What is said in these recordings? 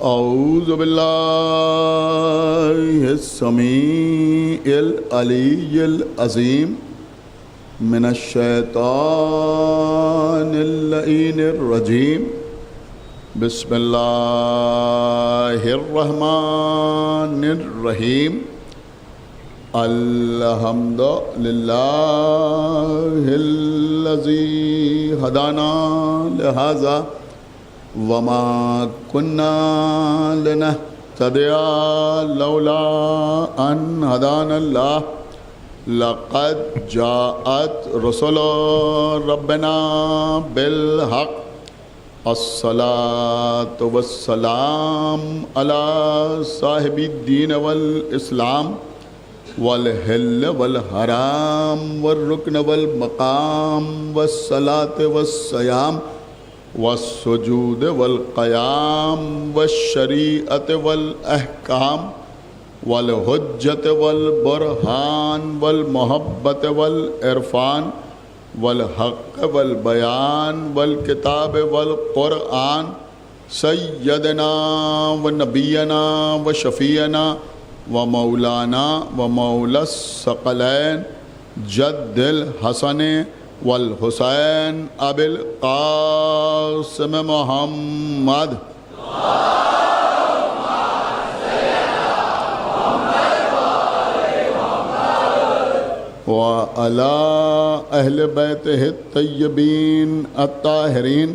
اعوذ باللہ السمیع العلی العظیم من الشیطان اللعین الرجیم بسم اللہ الرحمن الرحیم الحمد للہ الذی ہدانا لہذا وما كنا لنهتدي لولا أن هدانا الله لقد جاءت رسل ربنا بالحق الصلاة والسلام على صاحب الدين والإسلام والحل والحرام والركن والمقام والصلاة والصيام والسجود والقيام والشريعة والأحكام والحجة والبرهان والمحبة والعرفان والحق والبيان والكتاب والقرآن سيدنا ونبينا وشفيعنا ومولانا ومولى الثقلين جد الحسن والحسین ابی القاسم محمد وعلى اہل بیتہ الطیبین الطاہرین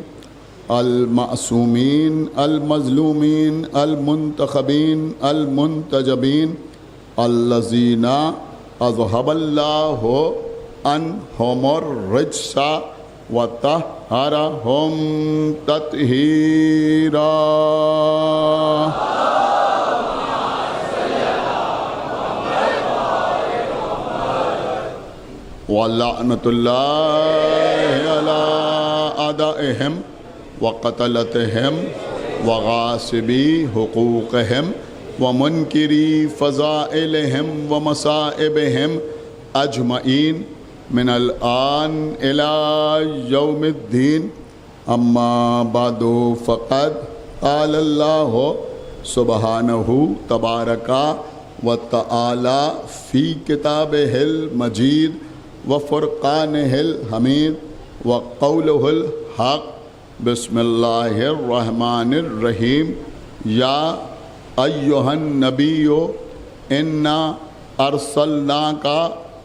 المعصومین المظلومین المنتخبین المنتجبین الذین اذهب اللہ عنہم الرجس وطہرہم تطہیرا وَلَعْنَةُ اللَّهِ عَلَىٰ أَعْدَائِهِمْ وَقَتَلَتِهِمْ وَغَاصِبِي حُقُوقِهِمْ وَمُنْكِرِي فَضَائِلِهِمْ وَمَصَائِبِهِمْ أجمعین من الآن إلى يوم الدین اما بعد فقد قال اللہ سبحانہ تبارک وتعالی فی کتابہ المجید وفرقانہ الحمید وقولہ الحق بسم اللہ الرحمن الرحیم یا ایہا النبی انا ارسلناک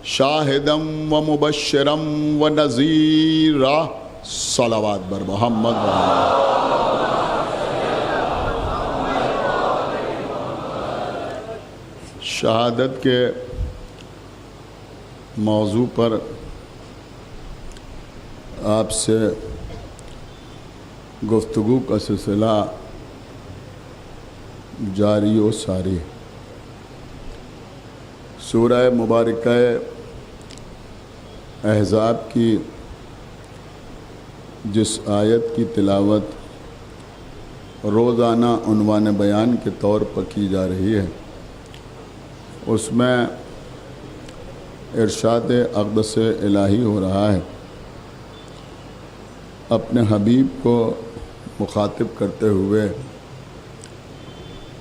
شاہدم و مبشرم و نذیرا صلوات بر محمد شہادت کے موضوع پر آپ سے گفتگو کا سلسلہ جاری و ساری سورہ مبارکہ احزاب کی جس آیت کی تلاوت روزانہ عنوان بیان کے طور پر کی جا رہی ہے اس میں ارشاد اقدس الہی ہو رہا ہے اپنے حبیب کو مخاطب کرتے ہوئے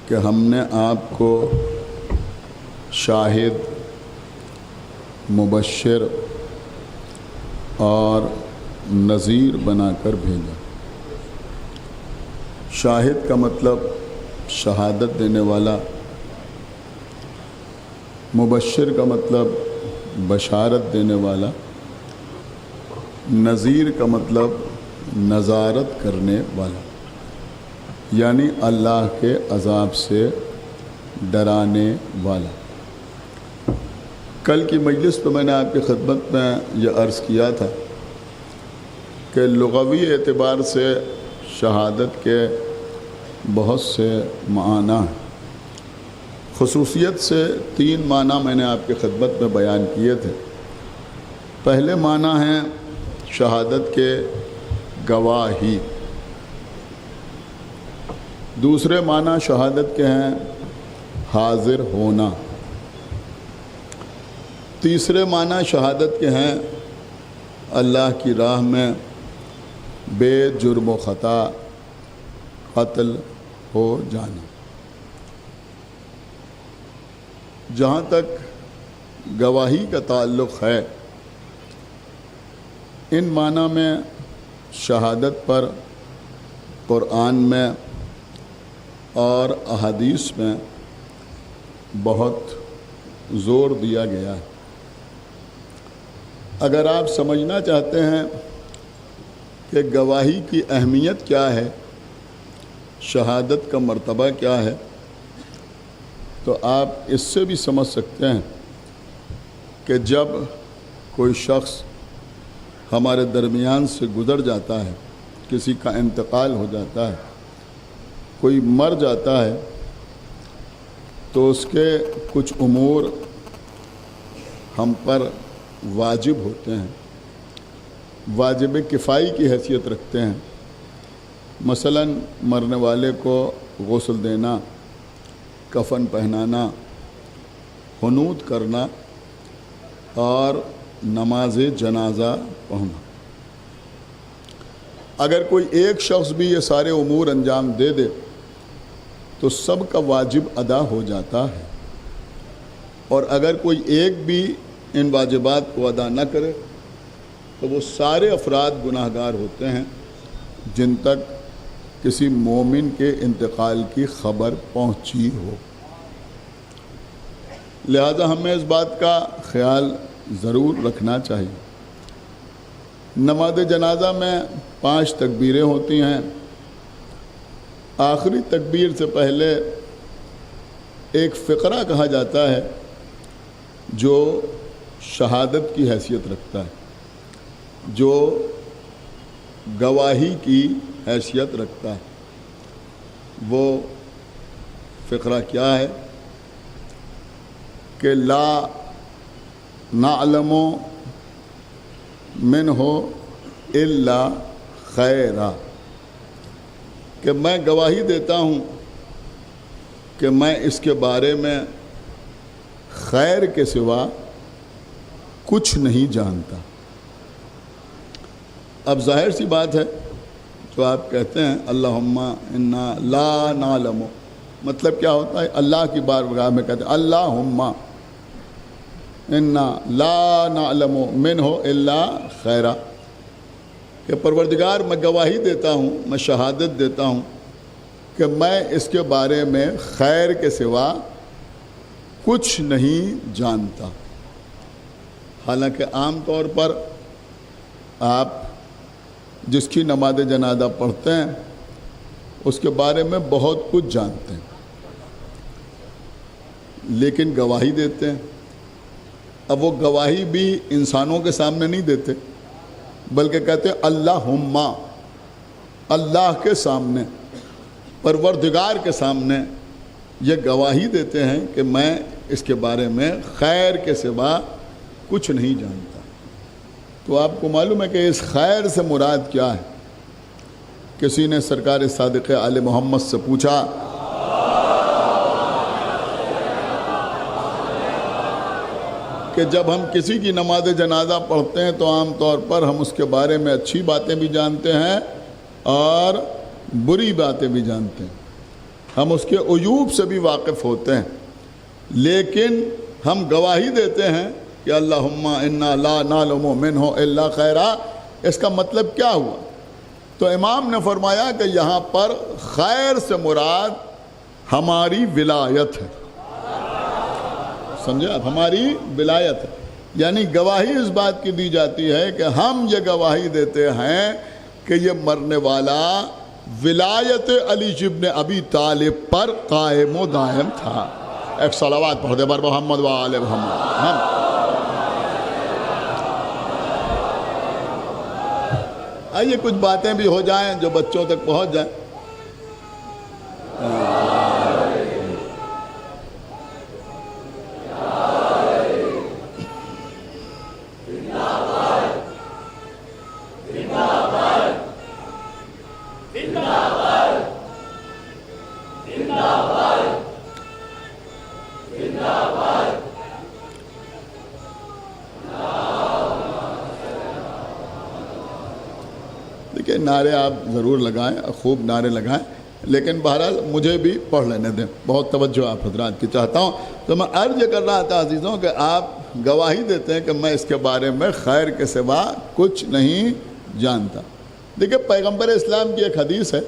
کہ ہم نے آپ کو شاہد مبشر اور نذیر بنا کر بھیجا۔ شاہد کا مطلب شہادت دینے والا، مبشر کا مطلب بشارت دینے والا، نذیر کا مطلب نظارت کرنے والا، یعنی اللہ کے عذاب سے ڈرانے والا۔ کل کی مجلس پہ میں نے آپ کی خدمت میں یہ عرض کیا تھا کہ لغوی اعتبار سے شہادت کے بہت سے معنی ہیں، خصوصیت سے 3 معنی میں نے آپ کی خدمت میں بیان کیے تھے۔ پہلے معنی ہیں شہادت کے گواہی، دوسرے معنی شہادت کے ہیں حاضر ہونا، تیسرے معنی شہادت کے ہیں اللہ کی راہ میں بے جرم و خطا قتل ہو جانا۔ جہاں تک گواہی کا تعلق ہے، ان معنی میں شہادت پر قرآن میں اور احادیث میں بہت زور دیا گیا ہے۔ اگر آپ سمجھنا چاہتے ہیں کہ گواہی کی اہمیت کیا ہے، شہادت کا مرتبہ کیا ہے، تو آپ اس سے بھی سمجھ سکتے ہیں کہ جب کوئی شخص ہمارے درمیان سے گزر جاتا ہے، کسی کا انتقال ہو جاتا ہے، کوئی مر جاتا ہے، تو اس کے کچھ امور ہم پر واجب ہوتے ہیں، واجب کفائی کی حیثیت رکھتے ہیں۔ مثلا مرنے والے کو غسل دینا، کفن پہنانا، حنوط کرنا اور نماز جنازہ پڑھنا۔ اگر کوئی ایک شخص بھی یہ سارے امور انجام دے دے تو سب کا واجب ادا ہو جاتا ہے، اور اگر کوئی ایک بھی ان واجبات کو ادا نہ کرے تو وہ سارے افراد گناہ گار ہوتے ہیں جن تک کسی مومن کے انتقال کی خبر پہنچی ہو۔ لہذا ہمیں اس بات کا خیال ضرور رکھنا چاہیے۔ نماز جنازہ میں 5 تکبیریں ہوتی ہیں۔ آخری تکبیر سے پہلے ایک فقرہ کہا جاتا ہے جو شہادت کی حیثیت رکھتا ہے، جو گواہی کی حیثیت رکھتا ہے۔ وہ فقرہ کیا ہے کہ لا نعلم منہ الا خیرا، کہ میں گواہی دیتا ہوں کہ میں اس کے بارے میں خیر کے سوا کچھ نہیں جانتا۔ اب ظاہر سی بات ہے، جو آپ کہتے ہیں اللہم انا لا نعلم، مطلب کیا ہوتا ہے؟ اللہ کی بارگاہ میں کہتے ہیں اللہم انا لا نعلم منہ الا خیرا، کہ پروردگار میں گواہی دیتا ہوں، میں شہادت دیتا ہوں کہ میں اس کے بارے میں خیر کے سوا کچھ نہیں جانتا۔ حالانکہ عام طور پر آپ جس کی نماز جنازہ پڑھتے ہیں اس کے بارے میں بہت کچھ جانتے ہیں، لیکن گواہی دیتے ہیں۔ اب وہ گواہی بھی انسانوں کے سامنے نہیں دیتے، بلکہ کہتے ہیں اللہم، اللہ کے سامنے، پروردگار کے سامنے یہ گواہی دیتے ہیں کہ میں اس کے بارے میں خیر کے سوا کچھ نہیں جانتا۔ تو آپ کو معلوم ہے کہ اس خیر سے مراد کیا ہے؟ کسی نے سرکار صادق آل محمد سے پوچھا کہ جب ہم کسی کی نماز جنازہ پڑھتے ہیں تو عام طور پر ہم اس کے بارے میں اچھی باتیں بھی جانتے ہیں اور بری باتیں بھی جانتے ہیں، ہم اس کے عیوب سے بھی واقف ہوتے ہیں، لیکن ہم گواہی دیتے ہیں کہ اللہم انا لا نعلم منہ الا خیرا۔ اس کا مطلب کیا ہوا؟ تو امام نے فرمایا کہ یہاں پر خیر سے مراد ہماری ولایت ہے، سمجھے آپ؟ ہماری ولایت ہے، یعنی گواہی اس بات کی دی جاتی ہے کہ ہم یہ گواہی دیتے ہیں کہ یہ مرنے والا ولایت علی ابن ابی طالب پر قائم و دائم تھا۔ ایک صلوات پڑھ دے بر محمد و آل محمد۔ آئیے کچھ باتیں بھی ہو جائیں جو بچوں تک پہنچ جائیں۔ دیکھیں، نعرے آپ ضرور لگائیں، خوب نعرے لگائیں، لیکن بہرحال مجھے بھی پڑھ لینے دیں، بہت توجہ آپ حضرات کی چاہتا ہوں۔ تو میں عرض یہ کر رہا تھا عزیزوں کہ آپ گواہی دیتے ہیں کہ میں اس کے بارے میں خیر کے سوا کچھ نہیں جانتا۔ دیکھیں پیغمبر اسلام کی ایک حدیث ہے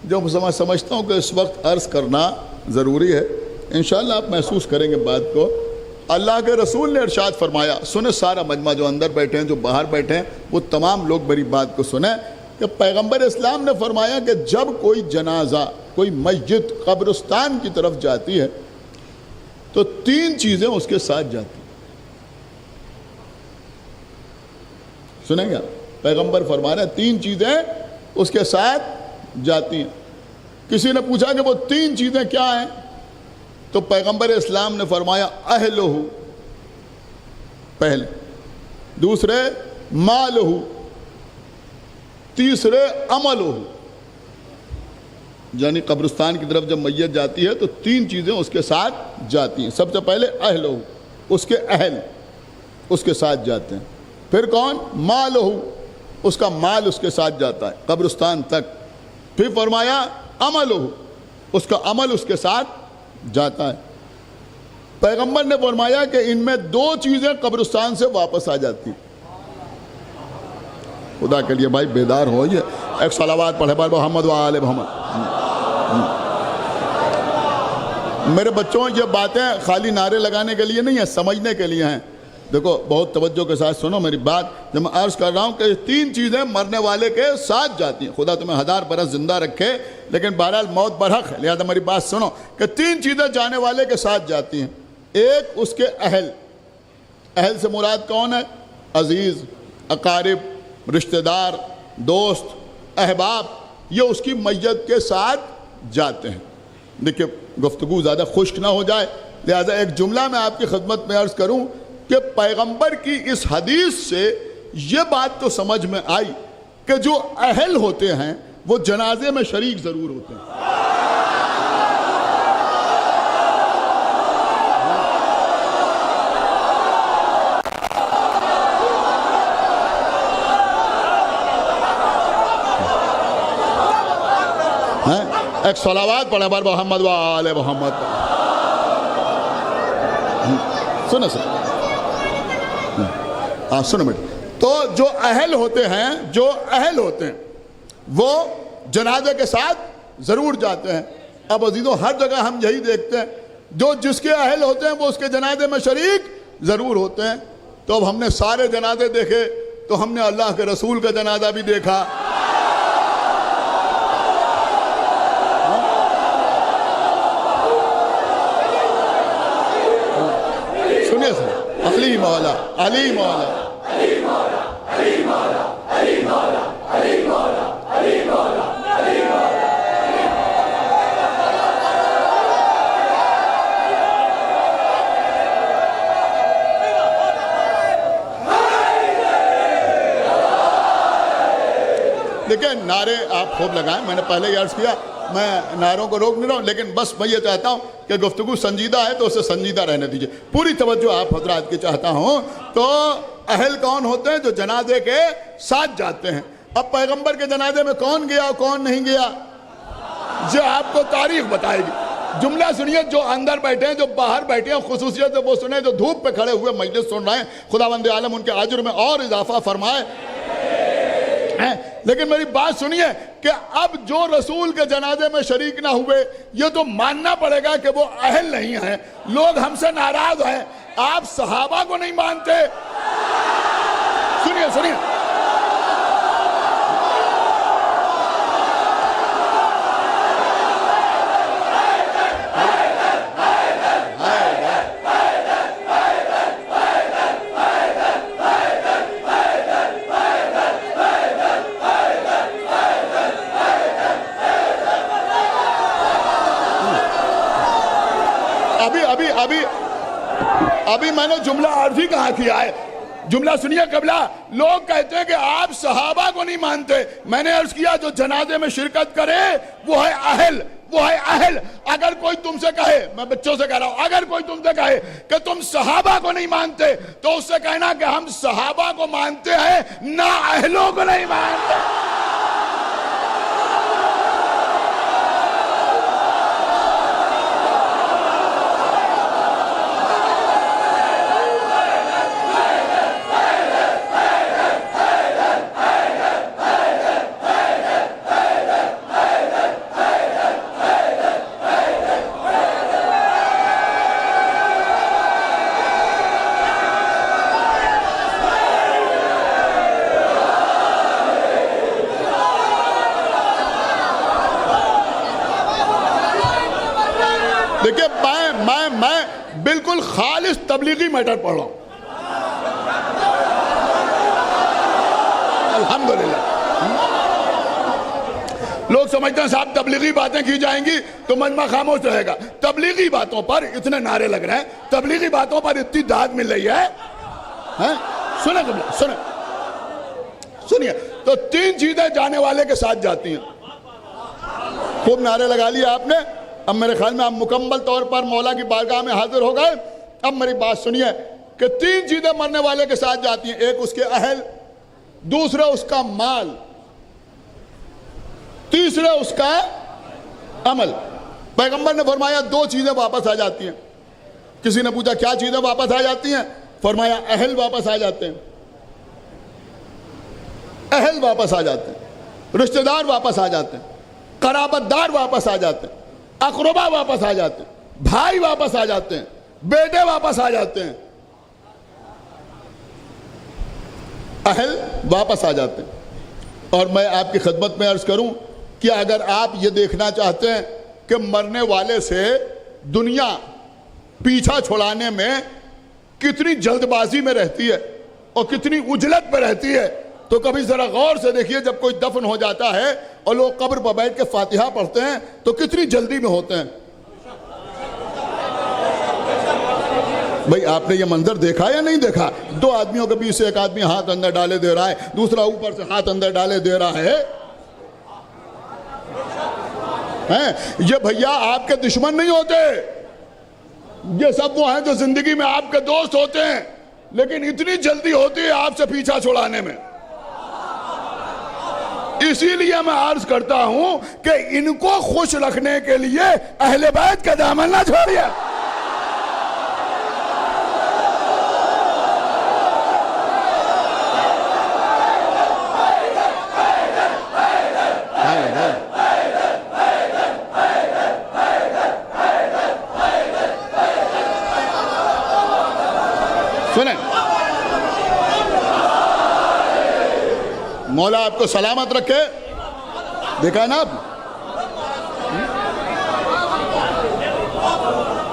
جو میں سمجھتا ہوں کہ اس وقت عرض کرنا ضروری ہے، انشاءاللہ آپ محسوس کریں گے بات کو۔ اللہ کے رسول نے ارشاد فرمایا، سنیں سارا مجمع، جو اندر بیٹھے ہیں جو باہر بیٹھے ہیں وہ تمام لوگ میری بات کو سنیں، کہ پیغمبر اسلام نے فرمایا کہ جب کوئی جنازہ، کوئی میت قبرستان کی طرف جاتی ہے تو 3 چیزیں اس کے ساتھ جاتی ہیں۔ سنیں گے، پیغمبر فرما رہے ہیں 3 چیزیں اس کے ساتھ جاتی ہیں۔ کسی نے پوچھا کہ وہ 3 چیزیں کیا ہیں، تو پیغمبر اسلام نے فرمایا اہلہ، پہلے، دوسرے مالہ، تیسرے عملہ۔ یعنی قبرستان کی طرف جب میت جاتی ہے تو 3 چیزیں اس کے ساتھ جاتی ہیں۔ سب سے پہلے اہلہ، اس کے اہل اس کے ساتھ جاتے ہیں۔ پھر کون؟ مالہ، اس کا مال اس کے ساتھ جاتا ہے قبرستان تک۔ پھر فرمایا عملہ، اس کا عمل اس کے ساتھ جاتا ہے۔ پیغمبر نے فرمایا کہ ان میں 2 چیزیں قبرستان سے واپس آ جاتی ہیں۔ خدا کے لیے بھائی بیدار ہو، یہ ایک صلوات پڑھے بار محمد و آل محمد۔ میرے بچوں یہ باتیں خالی نعرے لگانے کے لیے نہیں ہیں، سمجھنے کے لیے ہیں۔ دیکھو بہت توجہ کے ساتھ سنو میری بات، جب میں عرض کر رہا ہوں کہ 3 چیزیں مرنے والے کے ساتھ جاتی ہیں۔ خدا تمہیں 1000 برس زندہ رکھے، لیکن بہرحال موت برحق ہے، لہذا میری بات سنو کہ 3 چیزیں جانے والے کے ساتھ جاتی ہیں۔ ایک اس کے اہل، اہل سے مراد کون ہے؟ عزیز، اقارب، رشتہ دار، دوست، احباب، یہ اس کی میت کے ساتھ جاتے ہیں۔ دیکھیں گفتگو زیادہ خشک نہ ہو جائے، لہذا ایک جملہ میں آپ کی خدمت میں عرض کروں کہ پیغمبر کی اس حدیث سے یہ بات تو سمجھ میں آئی کہ جو اہل ہوتے ہیں وہ جنازے میں شریک ضرور ہوتے ہیں۔ ایک صلوات پڑھے بار محمد و آل محمد۔ سنو سنو بیٹا، تو جو اہل ہوتے ہیں وہ جنازے کے ساتھ ضرور جاتے ہیں۔ اب عزیزوں ہر جگہ ہم یہی دیکھتے ہیں، جو جس کے اہل ہوتے ہیں وہ اس کے جنازے میں شریک ضرور ہوتے ہیں۔ تو اب ہم نے سارے جنازے دیکھے تو ہم نے اللہ کے رسول کا جنازہ بھی دیکھا۔ سنیے علی مولا، علی مولا، علی مولا، علی مولا، علی مولا، علی مولا، علی مولا، علی مولا۔ دیکھیں نعرے آپ خوب لگائیں، میں نے پہلے ہی عرض کیا میں نعروں کو روک نہیں رہا ہوں، لیکن بس میں یہ چاہتا ہوں کہ گفتگو سنجیدہ ہے تو اسے سنجیدہ رہنے دیجئے، پوری توجہ آپ حضرات کی چاہتا ہوں۔ تو اہل کون ہوتے ہیں؟ جو جنازے کے ساتھ جاتے ہیں۔ اب پیغمبر کے جنازے میں کون گیا کون نہیں گیا یہ آپ کو تاریخ بتائے گی۔ جملہ سنیے، جو اندر بیٹھے ہیں جو باہر بیٹھے ہیں، خصوصیت سے وہ سنیں جو دھوپ پہ کھڑے ہوئے مجلس سن رہے ہیں، خداوند عالم ان کے اجر میں اور اضافہ فرمائے۔ لیکن میری بات سنیے کہ اب جو رسول کے جنازے میں شریک نہ ہوئے، یہ تو ماننا پڑے گا کہ وہ اہل نہیں ہیں۔ لوگ ہم سے ناراض ہیں، آپ صحابہ کو نہیں مانتے۔ سنیے سنیے، ابھی میں نے جملہ عرض ہی کہاں کیا ہے۔ جملہ سنیے قبلہ، لوگ کہتے ہیں کہ آپ صحابہ کو نہیں مانتے۔ میں نے عرض کیا جو جنازے میں شرکت کرے وہ ہے اہل، وہ ہے اہل۔ اگر کوئی تم سے کہے، میں بچوں سے کہہ رہا ہوں، اگر کوئی تم سے کہے کہ تم صحابہ کو نہیں مانتے تو اس سے کہنا کہ ہم صحابہ کو مانتے ہیں، نہ اہلوں کو نہیں مانتے۔ دیکھیے میں بالکل خالص تبلیغی میٹر پڑھ رہا ہوں، الحمدللہ۔ لوگ سمجھتے ہیں صاحب تبلیغی باتیں کی جائیں گی تو مجمع خاموش رہے گا۔ تبلیغی باتوں پر اتنے نعرے لگ رہے ہیں، تبلیغی باتوں پر اتنی داد مل رہی ہے۔ سنیے، تو 3 چیزیں جانے والے کے ساتھ جاتی ہیں۔ خوب نعرے لگا لیے آپ نے، اب میرے خیال میں آپ مکمل طور پر مولا کی بارگاہ میں حاضر ہو گئے۔ اب میری بات سنیے کہ 3 چیزیں مرنے والے کے ساتھ جاتی ہیں، ایک اس کے اہل، دوسرا اس کا مال، تیسرا اس کا عمل۔ پیغمبر نے فرمایا 2 چیزیں واپس آ جاتی ہیں۔ کسی نے پوچھا کیا چیزیں واپس آ جاتی ہیں؟ فرمایا اہل واپس آ جاتے ہیں، اہل واپس آ جاتے ہیں، رشتہ دار واپس آ جاتے ہیں، قرابت دار واپس آ جاتے ہیں، اقربا واپس آ جاتے ہیں، بھائی واپس آ جاتے ہیں، بیٹے واپس آ جاتے ہیں، اہل واپس آ جاتے ہیں۔ اور میں آپ کی خدمت میں عرض کروں کہ اگر آپ یہ دیکھنا چاہتے ہیں کہ مرنے والے سے دنیا پیچھا چھڑانے میں کتنی جلد بازی میں رہتی ہے اور کتنی اجلت میں رہتی ہے، تو کبھی ذرا غور سے دیکھیے، جب کوئی دفن ہو جاتا ہے اور لوگ قبر پر بیٹھ کے فاتحہ پڑھتے ہیں تو کتنی جلدی میں ہوتے ہیں۔ بھئی آپ نے یہ منظر دیکھا یا نہیں دیکھا؟ 2 آدمیوں کے بیچ سے ایک آدمی ہاتھ اندر ڈالے دے رہا ہے، دوسرا اوپر سے ہاتھ اندر ڈالے دے رہا ہے۔ یہ بھیا آپ کے دشمن نہیں ہوتے، یہ سب وہ ہیں جو زندگی میں آپ کے دوست ہوتے ہیں، لیکن اتنی جلدی ہوتی ہے آپ سے پیچھا چھڑانے میں۔ اسی لیے میں عرض کرتا ہوں کہ ان کو خوش رکھنے کے لیے اہل بیت کا دامن نہ چھوڑیے۔ سنیں، مولا آپ کو سلامت رکھے۔ دیکھا ہے نا آپ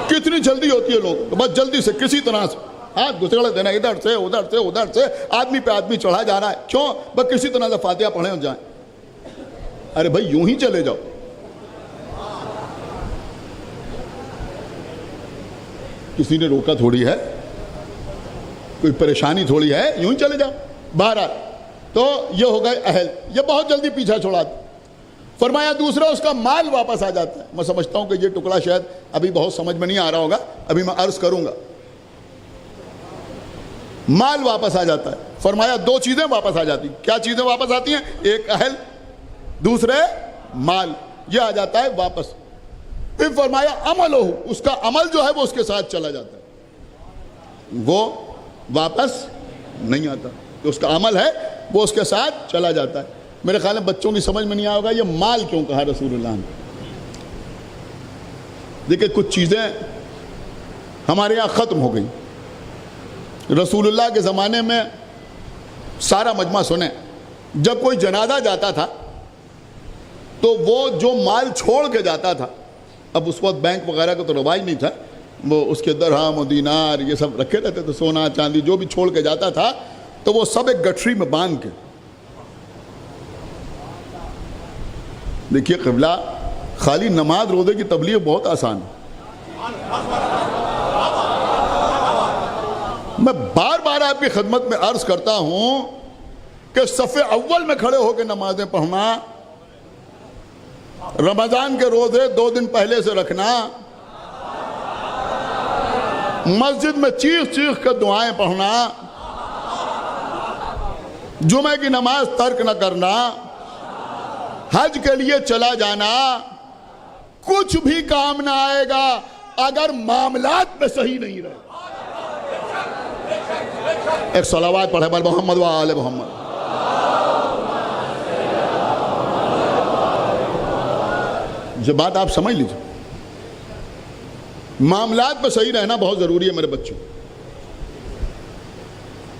کتنی جلدی ہوتی ہے، لوگ بس جلدی سے کسی طرح سے ہاتھ گھسڑ دینا، ادھر سے ادھر سے ادھر سے، آدمی پہ آدمی چڑھا جا رہا ہے۔ کیوں؟ بس کسی طرح سے فاتحہ پڑھیں اور جائیں۔ ارے بھائی یوں ہی چلے جاؤ، کسی نے روکا تھوڑی ہے، کوئی پریشانی تھوڑی ہے، یوں ہی چلے جاؤ۔ بہرحال تو یہ ہو گئے اہل، یہ بہت جلدی پیچھا چھوڑاتے۔ فرمایا دوسرا اس کا مال واپس آ جاتا ہے۔ میں سمجھتا ہوں کہ یہ ٹکڑا شاید ابھی بہت سمجھ میں نہیں آ رہا ہوگا، ابھی میں عرض کروں گا۔ مال واپس آ جاتا ہے۔ فرمایا 2 چیزیں واپس آ جاتی ہیں۔ کیا چیزیں واپس آتی ہیں؟ ایک اہل، دوسرے مال، یہ آ جاتا ہے واپس۔ پھر فرمایا عمل ہو، اس کا عمل جو ہے وہ اس کے ساتھ چلا جاتا ہے، وہ واپس نہیں آتا۔ اس کا عمل ہے وہ اس کے ساتھ چلا جاتا ہے۔ میرے خیال میں بچوں کی سمجھ میں نہیں آئے گا یہ مال کیوں کہا رسول اللہ نے۔ دیکھیں کچھ چیزیں ہمارے یہاں ختم ہو گئی۔ رسول اللہ کے زمانے میں سارا مجمع سنیں، جب کوئی جنازہ جاتا تھا تو وہ جو مال چھوڑ کے جاتا تھا، اب اس وقت بینک وغیرہ کا تو رواج نہیں تھا، وہ اس کے درہم و دینار یہ سب رکھے رہتے تھے، سونا چاندی جو بھی چھوڑ کے جاتا تھا تو وہ سب ایک گٹھری میں باندھ کے۔ دیکھیے قبلہ، خالی نماز روزے کی تبلیغ بہت آسان ہے۔ میں بار بار آپ کی خدمت میں عرض کرتا ہوں کہ صف اول میں کھڑے ہو کے نمازیں پڑھنا، رمضان کے روزے 2 دن پہلے سے رکھنا، مسجد میں چیخ چیخ کے دعائیں پڑھنا، جمعہ کی نماز ترک نہ کرنا، حج کے لیے چلا جانا، کچھ بھی کام نہ آئے گا اگر معاملات میں صحیح نہیں رہے۔ ایک صلوات پڑھے بل محمد و آل محمد۔ یہ بات آپ سمجھ لیجئے، معاملات میں صحیح رہنا بہت ضروری ہے میرے بچوں۔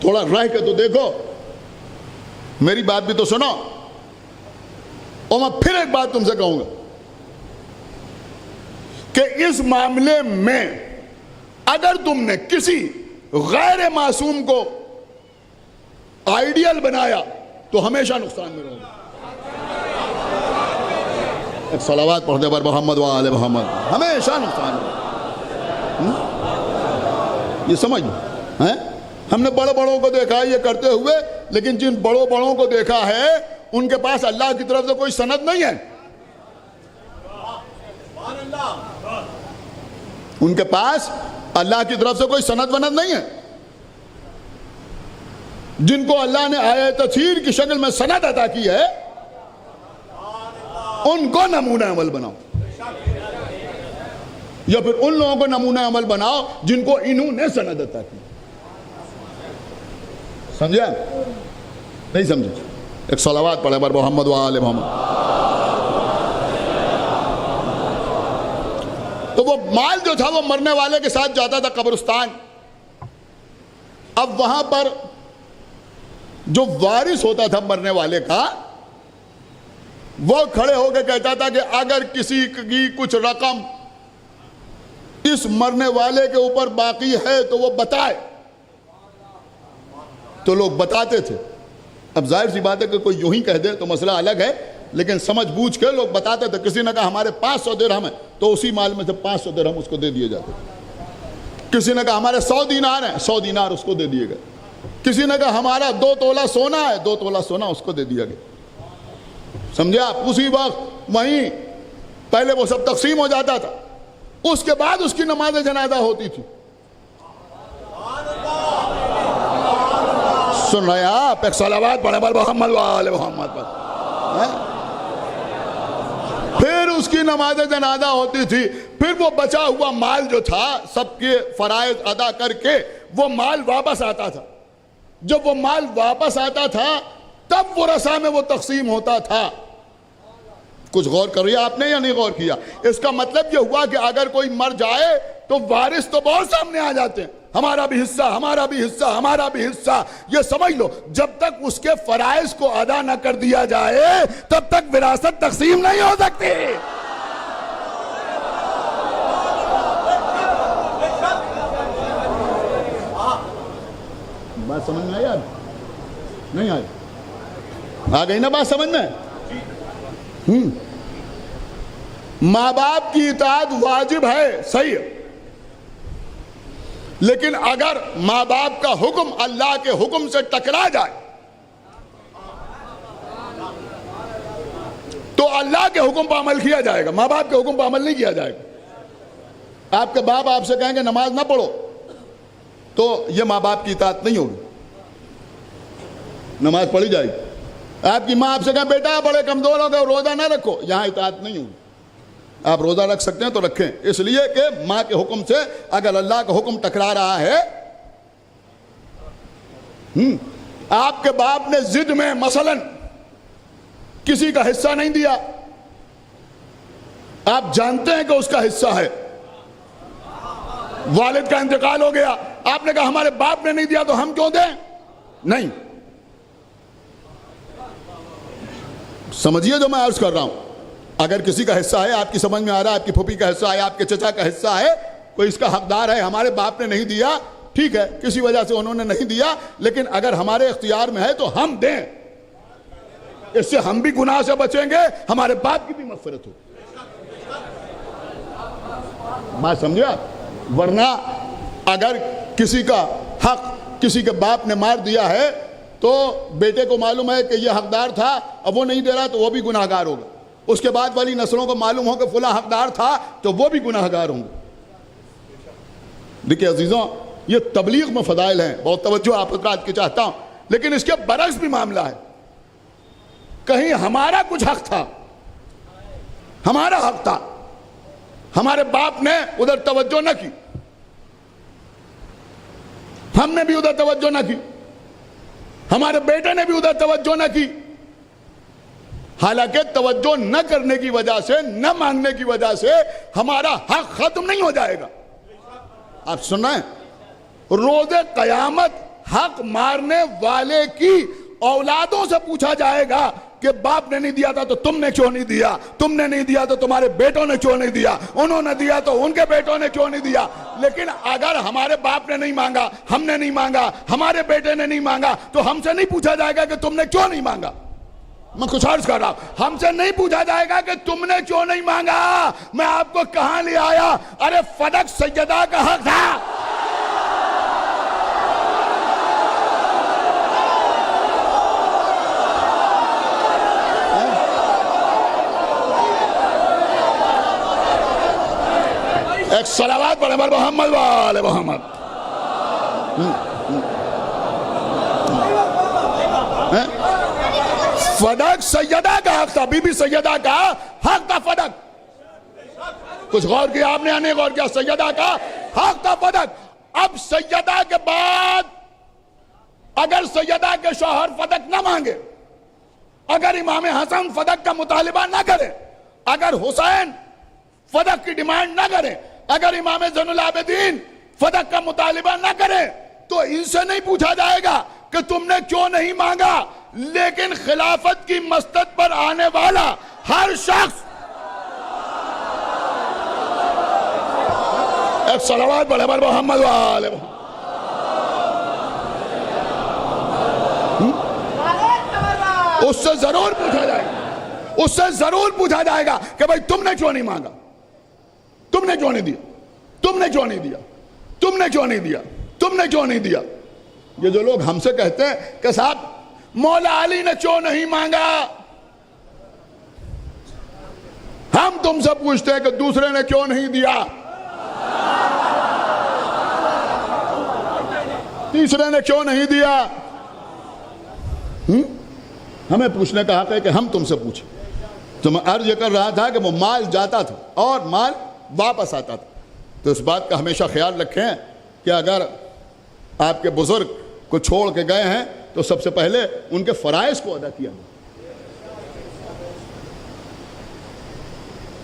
تھوڑا رہ کے تو دیکھو، میری بات بھی تو سنو، اور میں پھر ایک بات تم سے کہوں گا کہ اس معاملے میں اگر تم نے کسی غیر معصوم کو آئیڈیل بنایا تو ہمیشہ نقصان میں رہو گے. ایک صلوات پڑھنے پر محمد و آل محمد. ہمیشہ نقصان میں. یہ سمجھ ہیں؟ ہم نے بڑے بڑوں کو دیکھا ہے یہ کرتے ہوئے، لیکن جن بڑوں کو دیکھا ہے ان کے پاس اللہ کی طرف سے کوئی سند نہیں ہے. ان کے پاس اللہ کی طرف سے کوئی سند وند نہیں ہے. جن کو اللہ نے آیت تطہیر کی شکل میں سند عطا کی ہے ان کو نمونہ عمل بناؤ، یا پھر ان لوگوں کو نمونہ عمل بناؤ جن کو انہوں نے سند عطا کی. سمجھا نہیں سمجھے؟ ایک صلوات پڑھے بر محمد و آل محمد. تو وہ مال جو تھا وہ مرنے والے کے ساتھ جاتا تھا قبرستان. اب وہاں پر جو وارث ہوتا تھا مرنے والے کا، وہ کھڑے ہو کے کہتا تھا کہ اگر کسی کی کچھ رقم اس مرنے والے کے اوپر باقی ہے تو وہ بتائے. تو لوگ بتاتے تھے. اب ظاہر سی بات ہے کہ کوئی یوں ہی کہہ دے تو مسئلہ الگ ہے، لیکن سمجھ بوجھ کے لوگ بتاتے تھے. کسی نے کہا ہمارے 500 درہم ہے تو اسی مال میں سے 500 درہم اس کو دے دیے جاتے. کسی نے کہا ہمارے 100 دینار ہیں، 100 دینار اس کو دے دیے گئے. کسی نے کہا ہمارا 2 تولہ سونا ہے، 2 تولہ سونا اس کو دے دیا گیا. سمجھا؟ اسی وقت وہیں پہلے وہ سب تقسیم ہو جاتا تھا. اس کے بعد اس کی نماز جنازہ ہوتی تھی. سن رہے ہیں آپ؟ ایک صلوات پڑھیں بر محمد و آل محمد پر. پھر اس کی نماز جنازہ ہوتی تھی. پھر وہ بچا ہوا مال جو تھا سب کے فرائض ادا کر کے وہ مال واپس آتا تھا. جب وہ مال واپس آتا تھا تب ورثاء میں وہ تقسیم ہوتا تھا. کچھ غور کریے آپ نے یا نہیں غور کیا؟ اس کا مطلب یہ ہوا کہ اگر کوئی مر جائے تو وارث تو بہت سامنے آ جاتے ہیں. ہمارا بھی حصہ، ہمارا بھی حصہ، ہمارا بھی حصہ. یہ سمجھ لو جب تک اس کے فرائض کو ادا نہ کر دیا جائے تب تک وراثت تقسیم نہیں ہو سکتی. بات سمجھ میں آئی؟ آپ نہیں آئی؟ آ گئی نا بات سمجھ میں؟ ماں باپ کی اطاعت واجب ہے، صحیح ہے، لیکن اگر ماں باپ کا حکم اللہ کے حکم سے ٹکرا جائے تو اللہ کے حکم پر عمل کیا جائے گا، ماں باپ کے حکم پر عمل نہیں کیا جائے گا. آپ کے باپ آپ سے کہیں گے نماز نہ پڑھو تو یہ ماں باپ کی اطاعت نہیں ہوگی، نماز پڑھی جائے گی. آپ کی ماں آپ سے کہیں بیٹا بڑے کمزور ہو گئے روزہ نہ رکھو، یہاں اطاعت نہیں ہوگی. آپ روزہ رکھ سکتے ہیں تو رکھیں، اس لیے کہ ماں کے حکم سے اگر اللہ کا حکم ٹکرا رہا ہے. آپ کے باپ نے ضد میں مثلا کسی کا حصہ نہیں دیا، آپ جانتے ہیں کہ اس کا حصہ ہے، والد کا انتقال ہو گیا، آپ نے کہا ہمارے باپ نے نہیں دیا تو ہم کیوں دیں؟ نہیں. سمجھیے جو میں عرض کر رہا ہوں. اگر کسی کا حصہ ہے، آپ کی سمجھ میں آ رہا ہے، آپ کی پھوپھی کا حصہ ہے، آپ کے چچا کا حصہ ہے، کوئی اس کا حقدار ہے، ہمارے باپ نے نہیں دیا، ٹھیک ہے، کسی وجہ سے انہوں نے نہیں دیا، لیکن اگر ہمارے اختیار میں ہے تو ہم دیں. اس سے ہم بھی گناہ سے بچیں گے، ہمارے باپ کی بھی مغفرت ہوگی. بات سمجھا؟ ورنہ اگر کسی کا حق کسی کے باپ نے مار دیا ہے تو بیٹے کو معلوم ہے کہ یہ حقدار تھا، اب وہ نہیں دے رہا تو وہ بھی گناہگار ہوگا. اس کے بعد والی نسلوں کو معلوم ہو کہ فلاں حقدار تھا تو وہ بھی گناہگار ہوں گے. دیکھیں عزیزوں، یہ تبلیغ میں فضائل ہیں، بہت توجہ آپ حضرات کی چاہتا ہوں، لیکن اس کے برعکس بھی معاملہ ہے. کہیں ہمارا کچھ حق تھا، ہمارا حق تھا، ہمارے باپ نے ادھر توجہ نہ کی، ہم نے بھی ادھر توجہ نہ کی، ہمارے بیٹے نے بھی ادھر توجہ نہ کی. حالانکہ توجہ نہ کرنے کی وجہ سے، نہ مانگنے کی وجہ سے ہمارا حق ختم نہیں ہو جائے گا. آپ سن رہے ہیں؟ روز قیامت حق مارنے والے کی اولادوں سے پوچھا جائے گا کہ باپ نے نہیں دیا تھا تو تم نے کیوں نہیں دیا, تم نے نہیں دیا تو تمہارے بیٹوں نے کیوں نہیں دیا, انہوں نے دیا تو ان کے بیٹوں نے کیوں نہیں دیا. لیکن اگر ہمارے باپ نے نہیں مانگا, ہم نے نہیں مانگا, ہمارے بیٹے نے نہیں مانگا, تو ہم سے نہیں پوچھا جائے گا کہ تم نے کیوں نہیں مانگا. میں کچھ عرض کر رہا ہوں, ہم سے نہیں پوچھا جائے گا کہ تم نے کیوں نہیں مانگا. میں آپ کو کہاں لے آیا؟ ارے فدق سیدہ کا حق تھا. ایک صلوات پڑھے بر محمد وآل محمد. فدق سیدہ کا حق تھا, بی بی سیدہ کا حق تھا فدق. کچھ غور کیا آپ نے یا نہیں غور کیا؟ سیدہ کا حق تھا فدق. اب سیدہ کے بعد اگر سیدہ کے شوہر فدق نہ مانگے, اگر امام حسن فدق کا مطالبہ نہ کرے, اگر حسین فدق کی ڈیمانڈ نہ کرے, اگر امام زین العابدین فدق کا مطالبہ نہ کرے, تو ان سے نہیں پوچھا جائے گا کہ تم نے کیوں نہیں مانگا. لیکن خلافت کی مسند پر آنے والا ہر شخص, ایک صلوات پڑھے بر محمد وآل محمد, اس سے ضرور پوچھا جائے گا, اس سے ضرور پوچھا جائے گا کہ بھئی تم نے کیوں نہیں مانگا, تم نے کیوں نہیں دیا, تم نے کیوں نہیں دیا, تم نے کیوں نہیں دیا, تم نے کیوں نہیں دیا. یہ جو لوگ ہم سے کہتے ہیں کہ صاحب مولا علی نے کیوں نہیں مانگا, ہم تم سے پوچھتے ہیں کہ دوسرے نے کیوں نہیں دیا, تیسرے نے کیوں نہیں دیا. ہمیں پوچھنے کا حق ہے کہ ہم تم سے پوچھیں. تو میں عرض یہ کر رہا تھا کہ وہ مال جاتا تھا اور مال واپس آتا تھا. تو اس بات کا ہمیشہ خیال رکھیں کہ اگر آپ کے بزرگ کو چھوڑ کے گئے ہیں تو سب سے پہلے ان کے فرائض کو ادا کیا.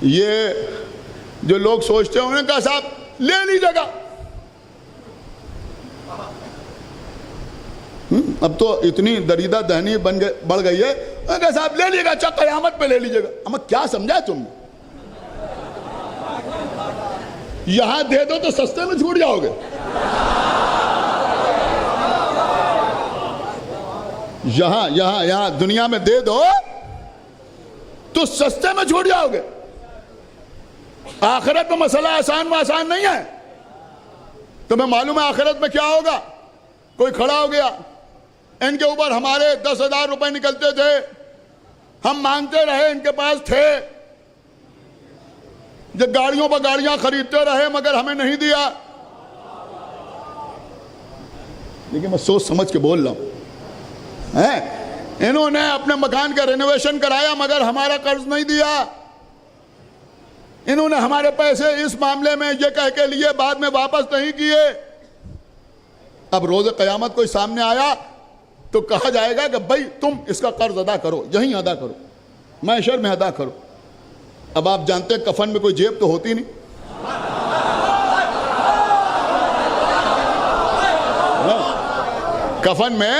یہ جو لوگ سوچتے ہیں انہوں نے کہا صاحب لے لیجیے گا, اب تو اتنی دریدہ دہنی بڑھ گئی ہے, انہوں نے کہا صاحب لے لیجیے گا, اچھا قیامت پہ لے لیجیے گا. اما کیا سمجھا تم نے؟ یہاں دے دو تو سستے میں چھوٹ جاؤ گے, یہاں دنیا میں دے دو تو سستے میں چھوٹ جاؤ گے. آخرت میں مسئلہ آسان نہیں ہے. تمہیں معلوم ہے آخرت میں کیا ہوگا؟ کوئی کھڑا ہو گیا, ان کے اوپر ہمارے 10,000 روپے نکلتے تھے, ہم مانگتے رہے, ان کے پاس تھے, جو گاڑیوں پر گاڑیاں خریدتے رہے مگر ہمیں نہیں دیا. لیکن میں سوچ سمجھ کے بول رہا ہوں, انہوں نے اپنے مکان کا رینوویشن کرایا مگر ہمارا قرض نہیں دیا. انہوں نے ہمارے پیسے اس معاملے میں یہ کہہ کے لیے بعد میں واپس نہیں کیے. اب روز قیامت کوئی سامنے آیا تو کہا جائے گا کہ بھائی تم اس کا قرض ادا کرو, یہیں ادا کرو, محشر میں ادا کرو. اب آپ جانتے ہیں کفن میں کوئی جیب تو ہوتی نہیں, کفن میں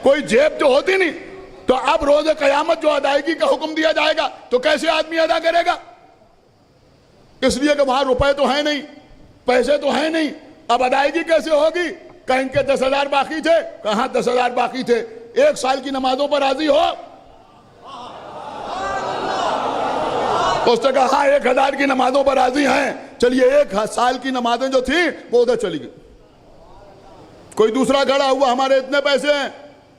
کوئی جیب تو ہوتی نہیں. تو اب روز قیامت جو ادائیگی کا حکم دیا جائے گا تو کیسے آدمی ادا کرے گا؟ اس لیے کہ وہاں روپے تو ہیں نہیں, پیسے تو ہیں نہیں, اب ادائیگی کیسے ہوگی؟ کہ ان کے 10,000 باقی تھے, کہاں 10,000 باقی تھے, 1 سال کی نمازوں پر راضی ہو. اس نے کہا ہاں 1,000 کی نمازوں پر راضی ہیں, چلیے 1 سال کی نمازیں جو تھیں وہ ادھر چلی گئی. کوئی دوسرا کھڑا ہوا, ہمارے اتنے پیسے ہیں,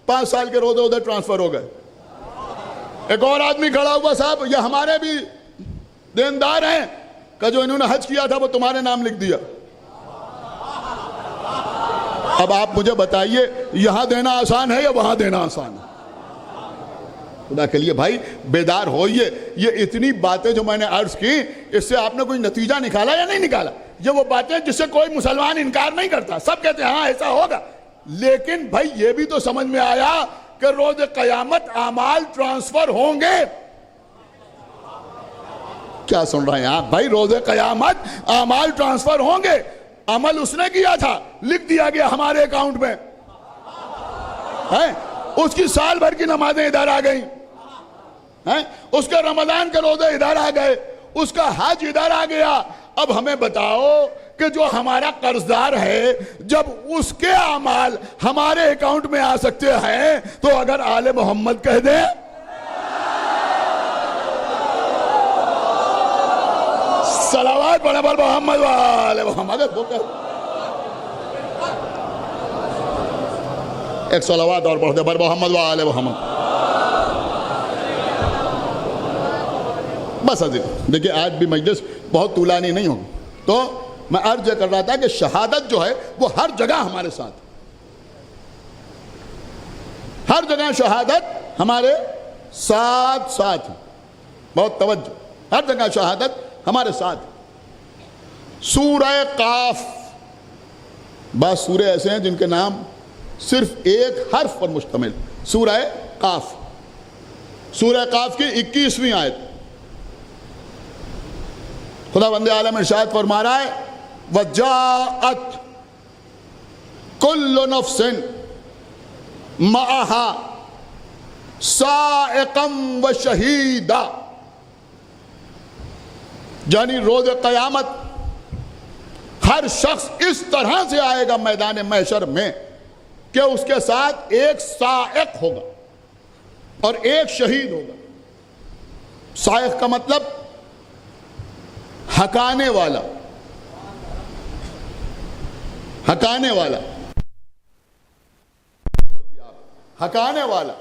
5 سال کے روزے ادھر ٹرانسفر ہو گئے. ایک اور آدمی کھڑا ہوا, صاحب یہ ہمارے بھی دیندار ہیں, کہ جو انہوں نے حج کیا تھا وہ تمہارے نام لکھ دیا. اب آپ مجھے بتائیے یہاں دینا آسان ہے یا وہاں دینا آسان ہے؟ خدا کے لیے بھائی بیدار ہوئیے. یہ اتنی باتیں جو میں نے عرض کی, اس سے آپ نے کوئی نتیجہ نکالا یا نہیں نکالا؟ یہ وہ باتیں جس سے کوئی مسلمان انکار نہیں کرتا, سب کہتے ہیں ہاں ایسا ہوگا. لیکن بھائی یہ بھی تو سمجھ میں آیا کہ روز قیامت اعمال ٹرانسفر ہوں گے. کیا سن رہے ہیں آپ بھائی؟ روز قیامت اعمال ٹرانسفر ہوں گے. عمل اس نے کیا تھا, لکھ دیا گیا ہمارے اکاؤنٹ میں, اس کی سال بھر کی نمازیں ادھر آ گئیں, ہیں؟ اس کے رمضان کے روزے ادھر آ گئے، اس کا حج ادھر آ گیا. اب ہمیں بتاؤ کہ جو ہمارا قرضدار ہے، جب اس کے اعمال ہمارے اکاؤنٹ میں آ سکتے ہیں تو اگر آل محمد کہہ دیں صلوات پڑھیں پر محمد و آل محمد، ایک صلوات اور پڑھ دیں پر محمد و آل محمد. بس حضرت دیکھیں آج بھی مجلس بہت طولانی نہیں ہوگی، تو میں عرض کر رہا تھا کہ شہادت جو ہے وہ ہر جگہ ہمارے ساتھ، ہر جگہ شہادت ہمارے ساتھ ساتھ ہے. بہت توجہ، ہر جگہ شہادت ہمارے ساتھ. سورہ قاف، بعض سورے ایسے ہیں جن کے نام صرف ایک حرف پر مشتمل. سورہ قاف، سورہ قاف کی 21ویں آیت، خدا بند عالم ارشاد فرما رہا ہے وَجَاءَتْ كُلُّ نَفْسٍ مَعَهَا سَائِقًا وَشَهِيدًا. یعنی روز قیامت ہر شخص اس طرح سے آئے گا میدان محشر میں کہ اس کے ساتھ ایک سائق ہوگا اور ایک شہید ہوگا. سائق کا مطلب ہکانے والا، ہکانے والا، ہکانے والا.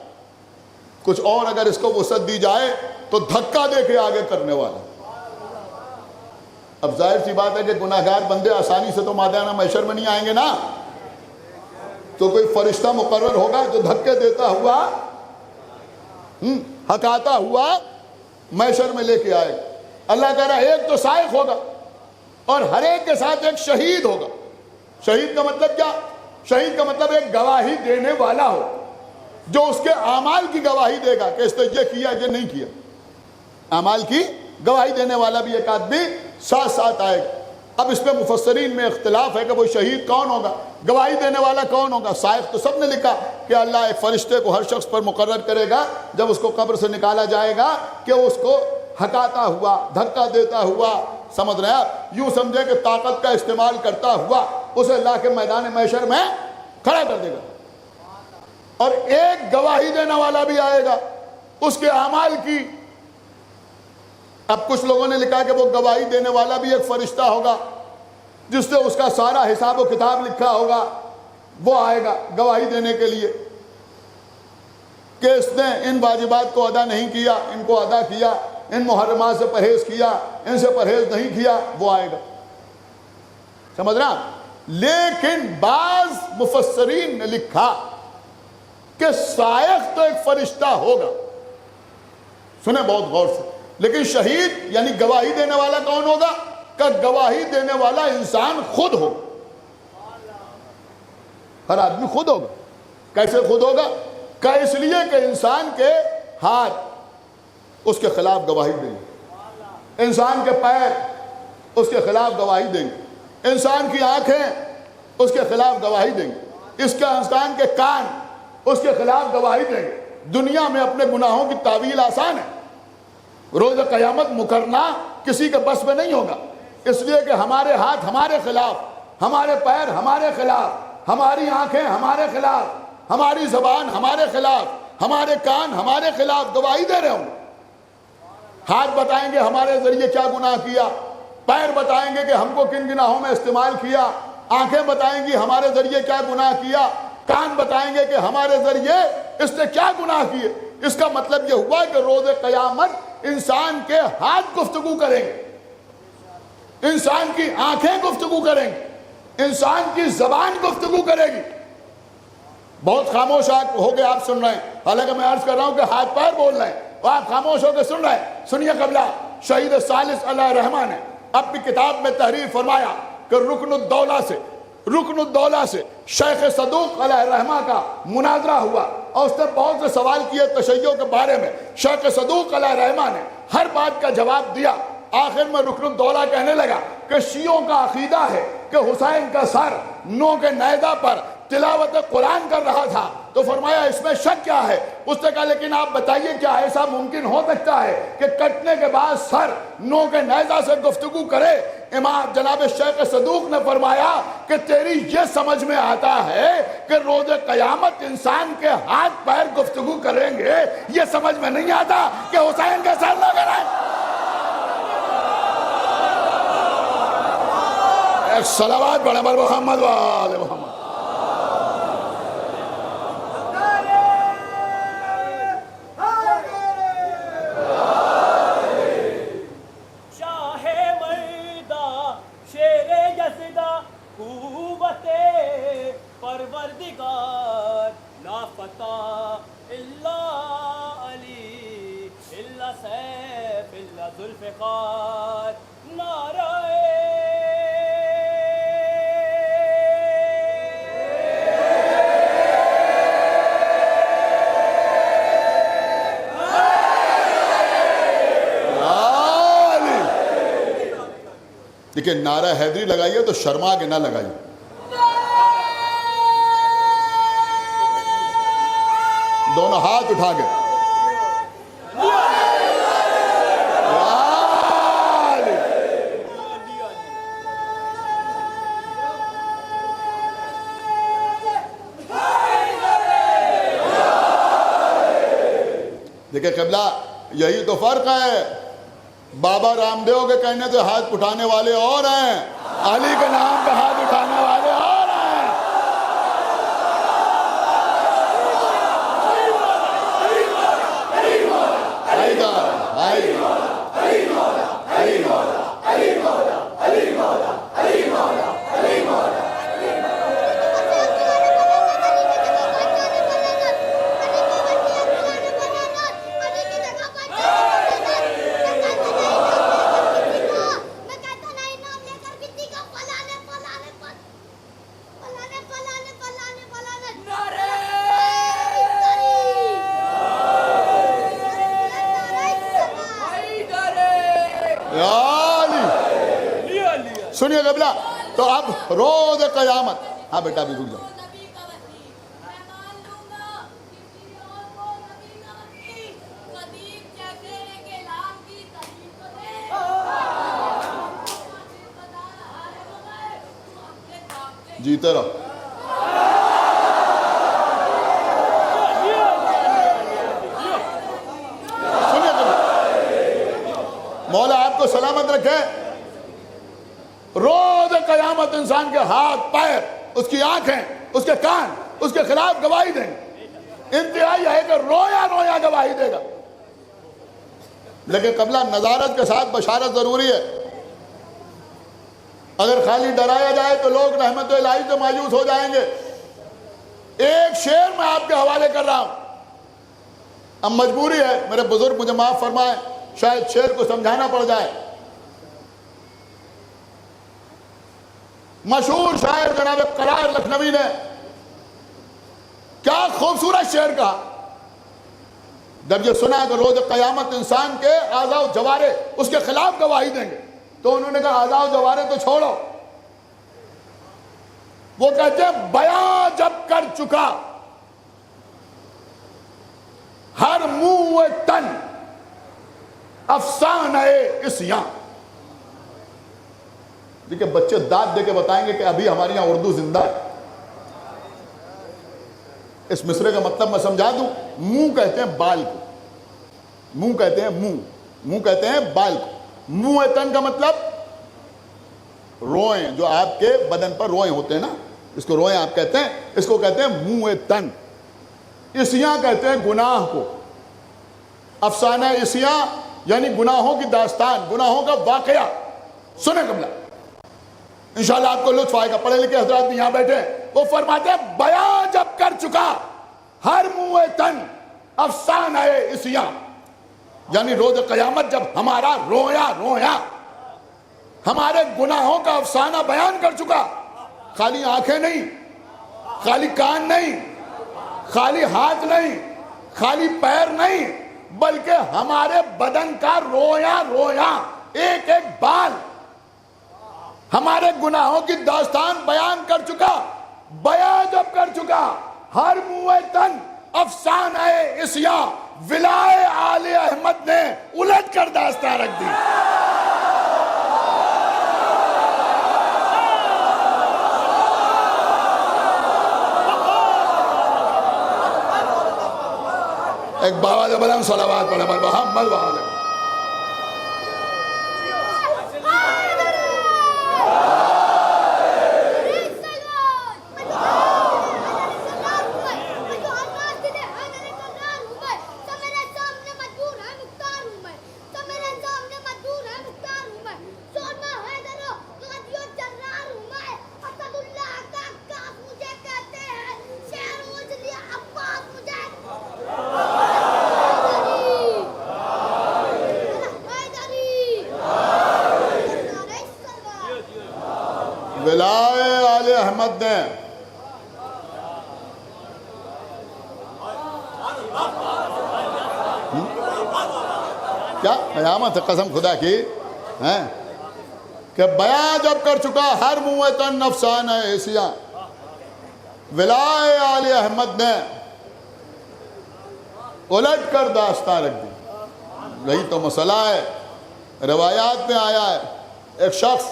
کچھ اور اگر اس کو وسعت دی جائے تو دھکا دے کے آگے کرنے والا. اب ظاہر سی بات ہے کہ گناہگار بندے آسانی سے تو میدان محشر میں نہیں آئیں گے نا، تو کوئی فرشتہ مقرر ہوگا جو دھکے دیتا ہوا، ہکاتا ہوا محشر میں لے کے آئے گا. اللہ کہہ رہا ہے ایک تو سائق ہوگا اور ہر ایک کے ساتھ ایک شہید ہوگا. شہید کا مطلب کیا؟ شہید کا مطلب ایک گواہی دینے والا ہو، جو اس کے اعمال کی گواہی دے گا کہ اس نے یہ کیا یہ نہیں کیا. اعمال کی گواہی دینے والا بھی ایک آدمی ساتھ ساتھ آئے گا. اب اس میں مفسرین میں اختلاف ہے کہ وہ شہید کون ہوگا، گواہی دینے والا کون ہوگا. سائق تو سب نے لکھا کہ اللہ ایک فرشتے کو ہر شخص پر مقرر کرے گا جب اس کو قبر سے نکالا جائے گا کہ اس کو ہکاتا ہوا، دھکا دیتا ہوا، سمجھ رہے ہیں آپ، یوں سمجھے کہ طاقت کا استعمال کرتا ہوا اسے لا کے میدان محشر میں کھڑا کر دے گا. اور ایک گواہی دینے والا بھی آئے گا اس کے اعمال کی. اب کچھ لوگوں نے لکھا کہ وہ گواہی دینے والا بھی ایک فرشتہ ہوگا جس نے اس کا سارا حساب و کتاب لکھا ہوگا. وہ آئے گا گواہی دینے کے لیے کہ اس نے ان واجبات کو ادا نہیں کیا، ان کو ادا کیا، ان محرمات سے پرہیز کیا، ان سے پرہیز نہیں کیا. وہ آئے گا، سمجھ رہا. لیکن بعض مفسرین نے لکھا کہ سائق تو ایک فرشتہ ہوگا، سنیں بہت غور سے. لیکن شہید یعنی گواہی دینے والا کون ہوگا؟ کہ گواہی دینے والا انسان خود ہوگا. ہر آدمی خود ہوگا. کیسے خود ہوگا؟ کہ اس لیے کہ انسان کے ہاتھ اس کے خلاف گواہی دیں گے، انسان کے پیر اس کے خلاف گواہی دیں گے، انسان کی آنکھیں اس کے خلاف گواہی دیں گے، انسان کے کان اس کے خلاف گواہی دیں گے. دنیا میں اپنے گناہوں کی تعویل آسان ہے، روز قیامت مکرنا کسی کے بس میں نہیں ہوگا. اس لیے کہ ہمارے ہاتھ ہمارے خلاف، ہمارے پیر ہمارے خلاف، ہماری آنکھیں ہمارے خلاف، ہماری زبان ہمارے خلاف، ہمارے کان ہمارے خلاف گواہی دے رہے ہوں. ہاتھ بتائیں گے ہمارے ذریعے کیا گناہ کیا، پیر بتائیں گے کہ ہم کو کن گناہوں میں استعمال کیا، آنکھیں بتائیں گی ہمارے ذریعے کیا گناہ کیا، کان بتائیں گے کہ ہمارے ذریعے اس نے کیا گناہ کیے. اس کا مطلب یہ ہوا کہ روز قیامت انسان کے ہاتھ گفتگو کریں گے، انسان کی آنکھیں گفتگو کریں گی، انسان کی زبان گفتگو کرے گی. بہت خاموش ہو کے آپ سن رہے ہیں، حالانکہ میں عرض کر رہا ہوں کہ ہاتھ پیر بول رہے ہیں اور آپ خاموش ہو کے سن رہے ہیں. سنیے قبلہ شہید ثالث علیہ رحمہ نے اپنی کتاب میں تحریر فرمایا کہ رکن الدولہ سے شیخ صدوق علیہ رحمہ کا مناظرہ ہوا اور اس نے بہت سے سوال کیے تشیع کے بارے میں. شیخ صدوق علیہ رحمہ نے ہر بات کا جواب دیا. آخر میں رکن الدولہ کہنے لگا کہ شیعوں کا عقیدہ ہے کہ حسین کا سر نو کے نیزہ پر تلاوت قرآن کر رہا تھا تو فرمایا اس میں شک کیا ہے؟ اس نے کہا لیکن آپ بتائیے کیا ایسا ممکن ہو سکتا ہے کہ کٹنے کے بعد سر نوک نیزہ سے گفتگو کرے؟ امام جناب شیخ صدوق نے فرمایا کہ تیری یہ سمجھ میں آتا ہے کہ روز قیامت انسان کے ہاتھ پیر گفتگو کریں گے؟ یہ سمجھ میں نہیں آتا کہ حسین کے سر نہ کریں؟ ایک صلوات پڑھیں بر محمد و آل محمد۔ پروردگار لا فتح الا علی الا سیف الا ذوالفقار نعرہ دیکھیں نعرہ حیدری لگائیے تو شرما کے نہ لگائیے۔ دونوں ہاتھ اٹھا کے دیکھیں قبلہ یہی تو فرق ہے، بابا رام دیو کے کہنے سے ہاتھ اٹھانے والے اور ہیں، علی کے نام پہ ہاتھ اٹھانے والے اور ہیں۔ سنیے قبلہ تو اب روز قیامت، ہاں بیٹا بھی رک جاؤ، جیتے رہو۔ سنیے قبلہ، مولا آپ کو سلامت رکھے۔ روز قیامت انسان کے ہاتھ پیر، اس کی آنکھیں، اس کے کان اس کے خلاف گواہی دیں گے۔ انتہائی ہے کہ رویا رویا گواہی دے گا، لیکن قبلہ نظارت کے ساتھ بشارت ضروری ہے۔ اگر خالی ڈرایا جائے تو لوگ رحمت الہی سے مایوس ہو جائیں گے۔ ایک شعر میں آپ کے حوالے کر رہا ہوں، اب مجبوری ہے، میرے بزرگ مجھے معاف فرمائیں، شاید شعر کو سمجھانا پڑ جائے۔ مشہور شاعر جناب قرار لکھنوی نے کیا خوبصورت شعر کہا، جب یہ سنا کہ روز قیامت انسان کے اعضاء و جوارے اس کے خلاف گواہی دیں گے، تو انہوں نے کہا اعضاء و جوارے تو چھوڑو، وہ کہتے ہیں بیان جب کر چکا ہر منہ تن افسانہ عصیاں۔ دیکھیں بچے داد دے کے بتائیں گے کہ ابھی ہمارے یہاں اردو زندہ ہے۔ اس مصرے کا مطلب میں سمجھا دوں، منہ کہتے ہیں بال کو، منہ کہتے ہیں منہ کہتے ہیں بال کو۔ منہ تن کا مطلب روئیں، جو آپ کے بدن پر روئیں ہوتے ہیں نا، اس کو روئیں آپ کہتے ہیں، اس کو کہتے ہیں منہ تن۔ عصیاں کہتے ہیں گناہ کو، افسانہ عصیاں یعنی گناہوں کی داستان، گناہوں کا واقعہ۔ سنیں قبلہ، انشاءاللہ آپ کو لطف آئے گا، پڑھے لکھے حضرات بھی یہاں بیٹھے ہیں۔ وہ فرماتے ہیں بیان جب کر چکا ہر منہ تن افسانہ عصیاں، یعنی روز قیامت جب ہمارا رویا ہمارے گناہوں کا افسانہ بیان کر چکا، خالی آنکھیں نہیں، خالی کان نہیں، خالی ہاتھ نہیں، خالی پیر نہیں، بلکہ ہمارے بدن کا رویا ایک ایک بال ہمارے گناہوں کی داستان بیان کر چکا۔ بیان جب کر چکا ہر موئے تن افسانہ عصیاں ولائے آل احمد نے الٹ کر داستان رکھ دی. ایک باواز بلند صلوات پڑھے پر محمد وآلہ. ولائے آل احمد نے کیا قیامت قسم خدا کی ہیں کہ بیان جب کر چکا ہر موتن افسانہ عصیاں، ولائے آل احمد نے الٹ کر داستان رکھ دی. یہی تو مسئلہ ہے. روایات میں آیا ہے ایک شخص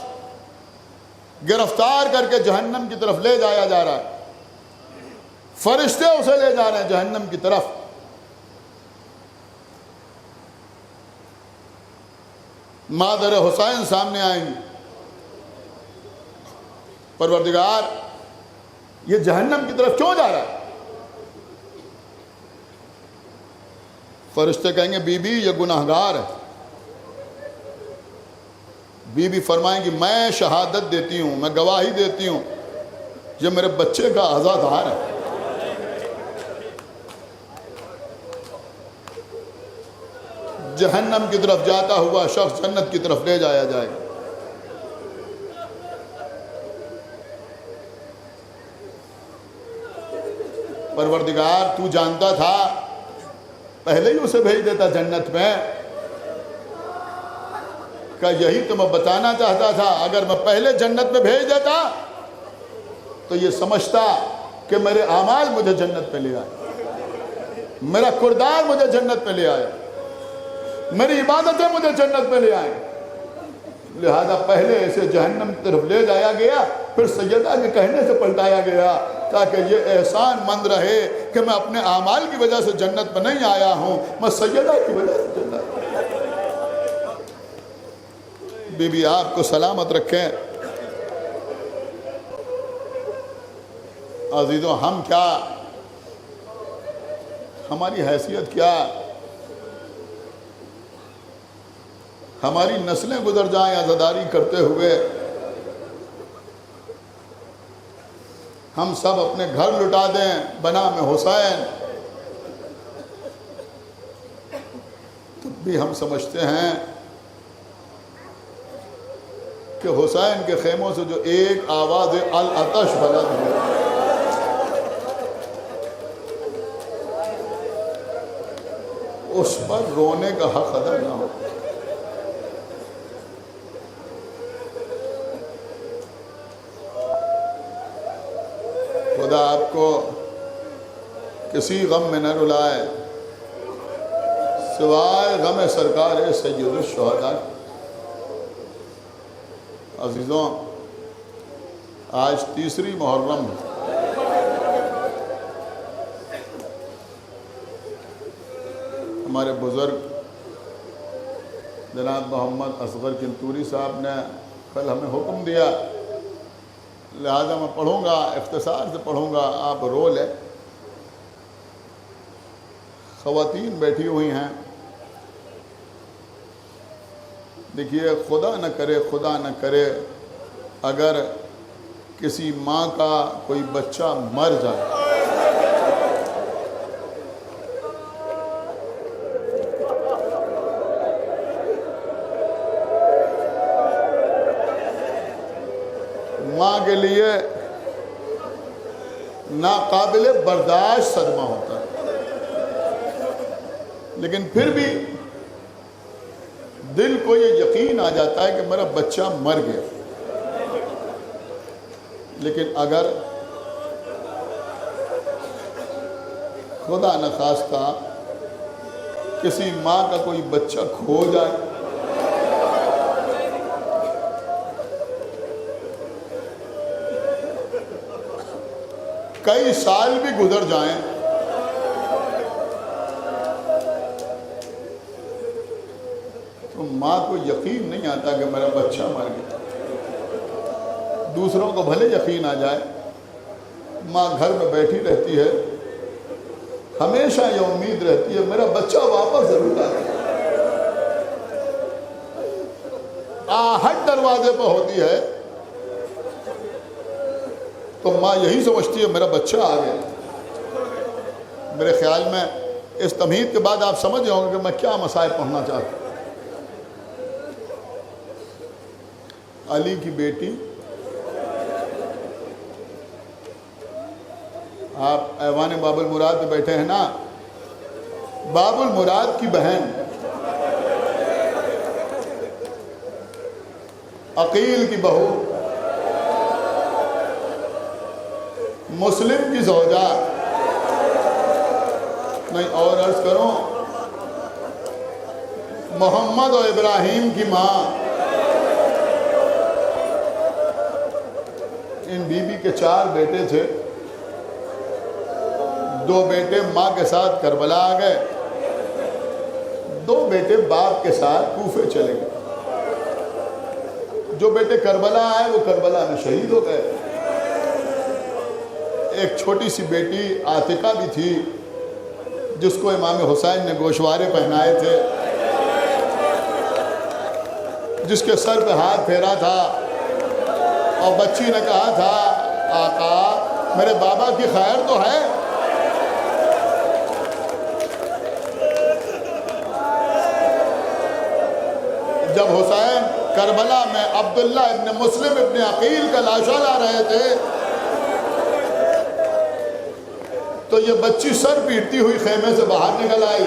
گرفتار کر کے جہنم کی طرف لے جایا جا رہا ہے. فرشتے اسے لے جا رہے ہیں جہنم کی طرف. مادر حسین سامنے آئیں گی. پروردگار یہ جہنم کی طرف کیوں جا رہا ہے؟ فرشتے کہیں گے بی بی یہ گناہگار ہے. بی بی فرمائیں گی میں شہادت دیتی ہوں، میں گواہی دیتی ہوں یہ میرے بچے کا عزادار ہے. جہنم کی طرف جاتا ہوا شخص جنت کی طرف لے جایا جائے گا. پروردگار تو جانتا تھا پہلے ہی اسے بھیج دیتا جنت میں. کہ یہی تو میں بتانا چاہتا تھا، اگر میں پہلے جنت میں بھیج دیتا تو یہ سمجھتا کہ میرے اعمال مجھے جنت میں لے آئے، میرا کردار مجھے جنت میں لے آئے، میری عبادتیں مجھے جنت میں لے آئیں. لہذا پہلے اسے جہنم کی طرف لے جایا گیا، پھر سیدہ کے کہنے سے پلٹایا گیا تاکہ یہ احسان مند رہے کہ میں اپنے اعمال کی وجہ سے جنت میں نہیں آیا ہوں، میں سیدہ کی وجہ سے جنت میں. بی بی آپ کو سلامت رکھیں. عزیزوں ہم کیا، ہماری حیثیت کیا، ہماری نسلیں گزر جائیں عزاداری کرتے ہوئے، ہم سب اپنے گھر لٹا دیں بنام حسین، تب بھی ہم سمجھتے ہیں کہ حسین کے خیموں سے جو ایک آواز العطش بلند ہے اس پر رونے کا حق ادا نہ ہو. خدا آپ کو کسی غم میں نہ رلائے سوائے غم سرکار سید الشہداء. عزیزوں آج تیسری محرم ہے. ہمارے بزرگ جناب محمد اصغر کنتوری صاحب نے کل ہمیں حکم دیا، لہذا میں پڑھوں گا، اختصار سے پڑھوں گا، آپ رو لیں. خواتین بیٹھی ہوئی ہیں. دیکھیے خدا نہ کرے اگر کسی ماں کا کوئی بچہ مر جائے، ماں کے لیے ناقابل برداشت صدمہ ہوتا ہے. لیکن پھر بھی دل کو یہ یقین آ جاتا ہے کہ میرا بچہ مر گیا. لیکن اگر خدا نخواستہ کسی ماں کا کوئی بچہ کھو جائے، کئی سال بھی گزر جائیں، تو ماں کو یقین نہیں آتا کہ میرا بچہ مر گیا۔ دوسروں کو بھلے یقین آ جائے، ماں گھر میں بیٹھی رہتی ہے، ہمیشہ یہ امید رہتی ہے میرا بچہ واپس ضرور آئے گا۔ آہٹ دروازے پہ ہوتی ہے تو ماں یہی سمجھتی ہے میرا بچہ آ گیا۔ میرے خیال میں اس تمہید کے بعد آپ سمجھ جاؤ گے کہ میں کیا مسائل پڑھنا چاہتا ہوں۔ علی کی بیٹی، آپ ایوان باب المراد میں بیٹھے ہیں نا، باب المراد کی بہن عقیل کی بہو، مسلم کی زوجہ، نہیں اور عرض کروں، محمد و ابراہیم کی ماں، ان بی بی کے 4 بیٹے تھے، 2 بیٹے ماں کے ساتھ کربلا آ گئے، 2 بیٹے باپ کے ساتھ کوفے چلے گئے۔ جو بیٹے کربلا آئے وہ کربلا میں شہید ہو گئے۔ ایک چھوٹی سی بیٹی عاتقہ بھی تھی جس کو امام حسین نے گوشوارے پہنائے تھے، جس کے سر پہ ہاتھ پھیرا تھا، اور بچی نے کہا تھا آقا میرے بابا کی خیر تو ہے۔ جب حسین کربلا میں عبداللہ ابن مسلم ابن عقیل کا لاشا لا رہے تھے تو یہ بچی سر پیٹتی ہوئی خیمے سے باہر نکل آئی۔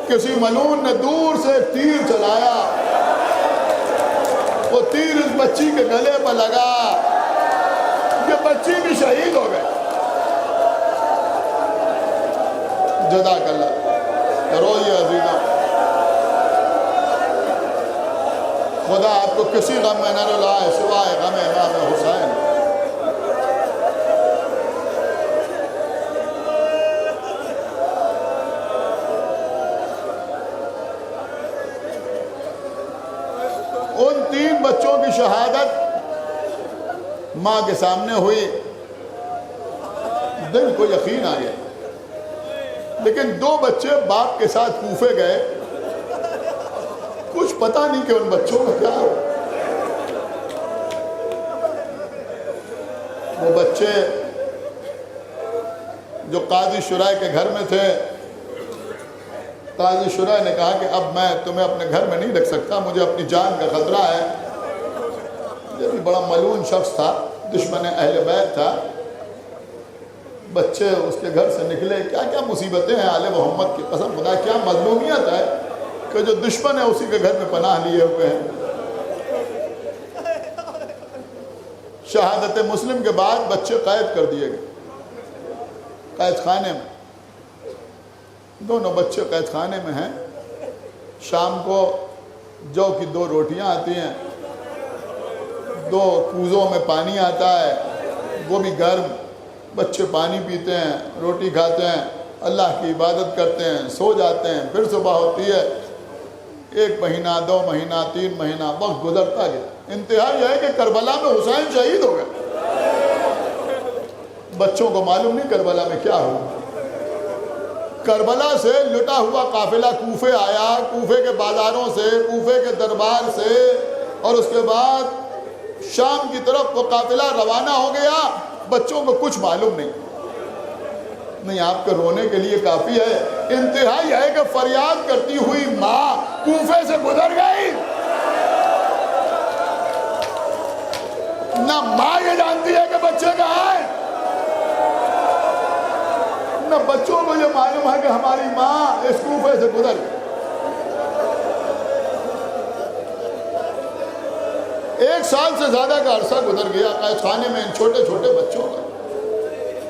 کسی ملعون نے دور سے ایک تیر چلایا، وہ تیر اس بچی کے گلے پر لگا، یہ بچی بھی شہید ہو گئی۔ جزاک اللہ، روئیے عزیزہ، خدا آپ کو کسی غم میں نہ رلائے سوائے غم امام حسین۔ ان 3 بچوں کی شہادت ماں کے سامنے ہوئی، دل کو یقین آ گیا، لیکن 2 بچے باپ کے ساتھ کوفے گئے، کچھ پتہ نہیں کہ ان بچوں کا کیا ہو۔ وہ بچے جو قاضی شرائع کے گھر میں تھے، قاضی شرائع نے کہا کہ اب میں تمہیں اپنے گھر میں نہیں رکھ سکتا، مجھے اپنی جان کا خطرہ ہے۔ یہ بھی بڑا ملعون شخص تھا، دشمن اہل بیت تھا۔ بچے اس کے گھر سے نکلے، کیا کیا مصیبتیں ہیں آل محمد کی قسم خدا، کیا مظلومیت ہے کہ جو دشمن ہے اسی کے گھر میں پناہ لیے ہوئے ہیں۔ شہادت مسلم کے بعد بچے قید کر دیے گئے قید خانے میں، دونوں بچے قید خانے میں ہیں۔ شام کو جو کی 2 روٹیاں آتی ہیں، 2 کوزوں میں پانی آتا ہے، وہ بھی گرم، بچے پانی پیتے ہیں، روٹی کھاتے ہیں، اللہ کی عبادت کرتے ہیں، سو جاتے ہیں، پھر صبح ہوتی ہے۔ 1 مہینہ 2 مہینہ 3 مہینہ وقت گزرتا گیا۔ انتہا یہ ہے کہ کربلا میں حسین شہید ہو گئے۔ بچوں کو معلوم نہیں کربلا میں کیا ہوا۔ کربلا سے لٹا ہوا قافلہ کوفے آیا، کوفے کے بازاروں سے، کوفے کے دربار سے، اور اس کے بعد شام کی طرف وہ قافلہ روانہ ہو گیا۔ بچوں کو کچھ معلوم نہیں، آپ کے رونے کے لیے کافی ہے۔ انتہا یہ ہے کہ فریاد کرتی ہوئی ماں کوفے سے گزر گئی۔ نہ ماں یہ جانتی ہے کہ بچے کہاں ہیں، نہ بچوں کو یہ معلوم ہے کہ ہماری ماں اس کوفے سے گزر گئی۔ 1 سال سے زیادہ کا عرصہ گزر گیا قید خانے میں ان چھوٹے چھوٹے بچوں کا۔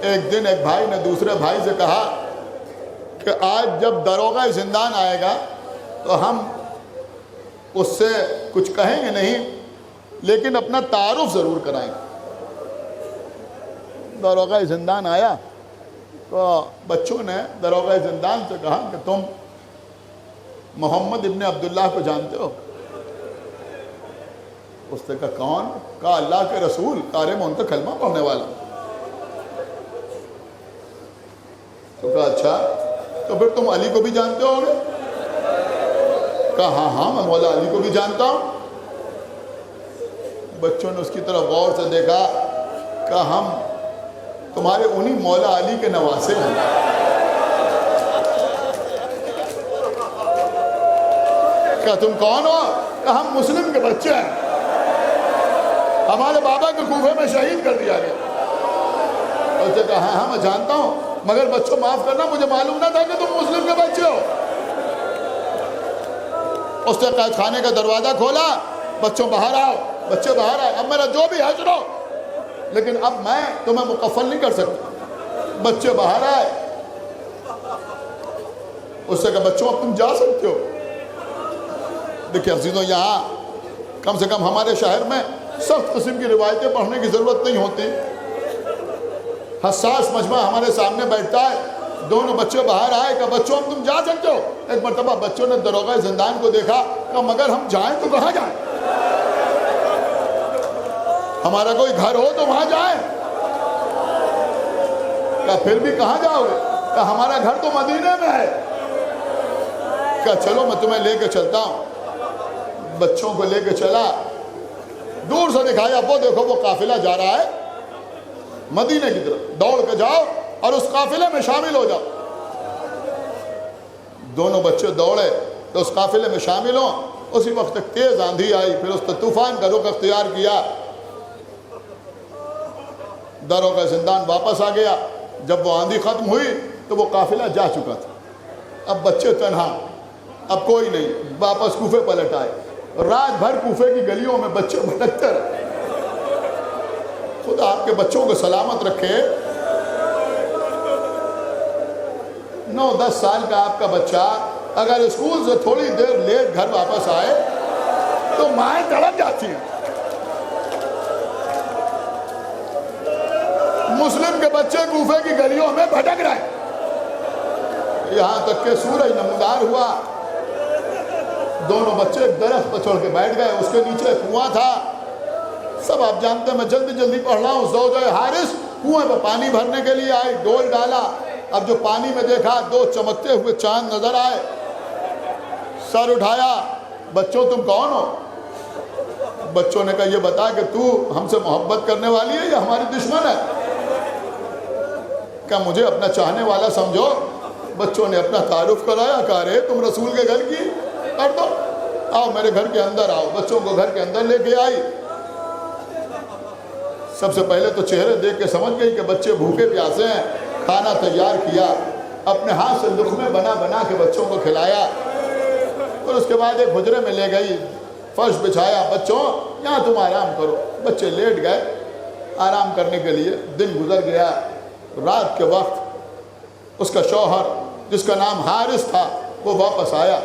ایک دن ایک بھائی نے دوسرے بھائی سے کہا کہ آج جب داروغہ زندان آئے گا تو ہم اس سے کچھ کہیں گے نہیں، لیکن اپنا تعارف ضرور کرائیں گے۔ داروغہ زندان آیا تو بچوں نے داروغہ زندان سے کہا کہ تم محمد ابن عبداللہ کو جانتے ہو؟ اس نے کہا کون؟ کہا اللہ کے رسول، قاری میں ان کا کلمہ پڑھنے والا۔ تو کہا اچھا، تو پھر تم علی کو بھی جانتے ہو گے؟ کہا ہاں میں مولا علی کو بھی جانتا ہوں۔ بچوں نے اس کی طرف غور سے دیکھا، کہا ہم تمہارے انہی مولا علی کے نواسے ہیں۔ کہا تم کون ہو؟ کہا ہم مسلم کے بچے ہیں، ہمارے بابا کو کوفے میں شہید کر دیا گیا۔ اس نے کہا ہاں میں جانتا ہوں، مگر بچوں معاف کرنا، مجھے معلوم نہ تھا کہ تم مسلم کے بچے ہو۔ اس نے قید خانے کا دروازہ کھولا، بچوں باہر آؤ، بچے باہر آئے، اب میرا جو بھی ہے سنو، لیکن اب میں تمہیں مکفل نہیں کر سکتا۔ بچے باہر آئے، اس نے کہا بچوں اب تم جا سکتے ہو۔ دیکھیں عزیزوں، یہاں کم سے کم ہمارے شہر میں سخت قسم کی روایتیں پڑھنے کی ضرورت نہیں ہوتی۔ حساس مجمع ہمارے سامنے بیٹھتا ہے، دونوں بچے باہر آئے کہ بچوں اب تم جا سکتے ہو۔ ایک مرتبہ بچوں نے داروغہ زندان کو دیکھا، کہ مگر ہم جائیں تو کہاں جائیں؟ ہمارا کوئی گھر ہو تو وہاں جائیں۔ کہ پھر بھی کہاں جاؤ گے؟ کہ ہمارا گھر تو مدینے میں ہے۔ کہ چلو میں تمہیں لے کے چلتا ہوں۔ بچوں کو لے کے چلا، دور سے دکھایا وہ دیکھو وہ قافلہ جا رہا ہے مدینے کی طرف، دوڑ کے جاؤ اور اس قافلے میں شامل ہو جاؤ۔ دونوں بچے دوڑے تو اس قافلے میں شامل ہوں۔ اسی وقت ایک تیز آندھی آئی، پھر اس نے طوفان کا رخ اختیار کیا۔ داروغہ زندان واپس آ گیا۔ جب وہ آندھی ختم ہوئی تو وہ قافلہ جا چکا تھا۔ اب بچے تنہا، اب کوئی نہیں، واپس کوفے پلٹ آئے۔ رات بھر کوفے کی گلیوں میں بچے بھٹکتے رہے۔ خدا آپ کے بچوں کو سلامت رکھے۔ 9-10 سال کا آپ کا بچہ اگر اسکول سے تھوڑی دیر لیٹ گھر واپس آئے تو مائیں تڑپ جاتی ہیں۔ مسلم کے بچے کوفے کی گلیوں میں بھٹک رہے، یہاں تک کہ سورج نمودار ہوا۔ دونوں بچے ایک درخت پر چڑھ کے بیٹھ گئے، اس کے نیچے کنواں تھا۔ سب آپ جانتے ہیں، میں جلدی جلدی پڑھ رہا ہوں۔ زوجہ حارث کنویں پہ پانی بھرنے کے لیے آئی، ڈول ڈالا۔ اب جو پانی میں دیکھا 2 چمکتے ہوئے چاند نظر آئے۔ سر اٹھایا، بچوں تم کون ہو؟ بچوں نے کہا یہ بتا کہ تو ہم سے محبت کرنے والی ہے یا ہماری دشمن ہے؟ کہا مجھے اپنا چاہنے والا سمجھو۔ بچوں نے اپنا تعارف کرایا، کہا رے تم رسول کے گھر کی، کر دو، آؤ میرے گھر کے اندر آؤ۔ بچوں کو گھر کے اندر لے کے آئی۔ سب سے پہلے تو چہرے دیکھ کے سمجھ گئی کہ بچے بھوکے پیاسے ہیں۔ کھانا تیار کیا، اپنے ہاتھ سے لقمے بنا بنا کے بچوں کو کھلایا۔ اور اس کے بعد ایک حجرے میں لے گئی، فرش بچھایا، بچوں یہاں تم آرام کرو۔ بچے لیٹ گئے آرام کرنے کے لیے۔ دن گزر گیا۔ رات کے وقت اس کا شوہر جس کا نام حارث تھا وہ واپس آیا۔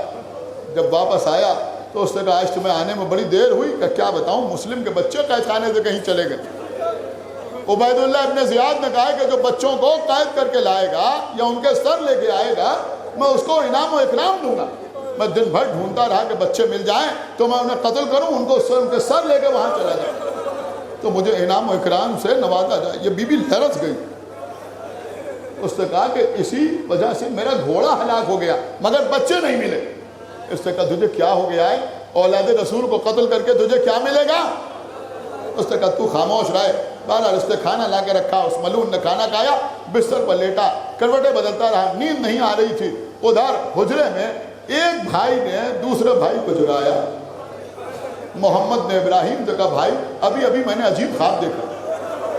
جب واپس آیا تو اس نے کہا آج تمہیں آنے میں بڑی دیر ہوئی۔ کہ کیا بتاؤں، مسلم کے بچے قید خانے سے کہیں چلے گئے۔ عبید اللہ ابن زیاد نے کہا کہ جو بچوں کو قید کر کے لائے گا یا ان کے سر لے کے آئے گا میں اس کو انعام و اکرام دوں گا۔ میں دن بھر ڈھونڈتا رہا کہ بچے مل جائیں تو میں انہیں قتل کروں، ان کے سر لے کے وہاں چلا جاؤں تو مجھے انعام و اکرام سے نوازا جائے۔ یہ بی بی لرز گئی۔ اس نے کہا کہ اسی وجہ سے میرا گھوڑا ہلاک ہو گیا مگر بچے نہیں ملے۔ اس نے کہا تجھے کیا ہو گیا ہے؟ اولاد رسول کو قتل کر کے تجھے کیا ملے گا؟ اس نے کہا تو خاموش رہے۔ بہرحال اس نے کھانا لا کے رکھا، اس ملعون نے کھانا کھایا، بستر پر لیٹا، کروٹیں بدلتا رہا، نیند نہیں آ رہی تھی۔ ادھر حجرے میں ایک بھائی نے دوسرے بھائی کو جگایا۔ محمد نے ابراہیم سے کہا بھائی ابھی ابھی میں نے عجیب خواب دیکھا۔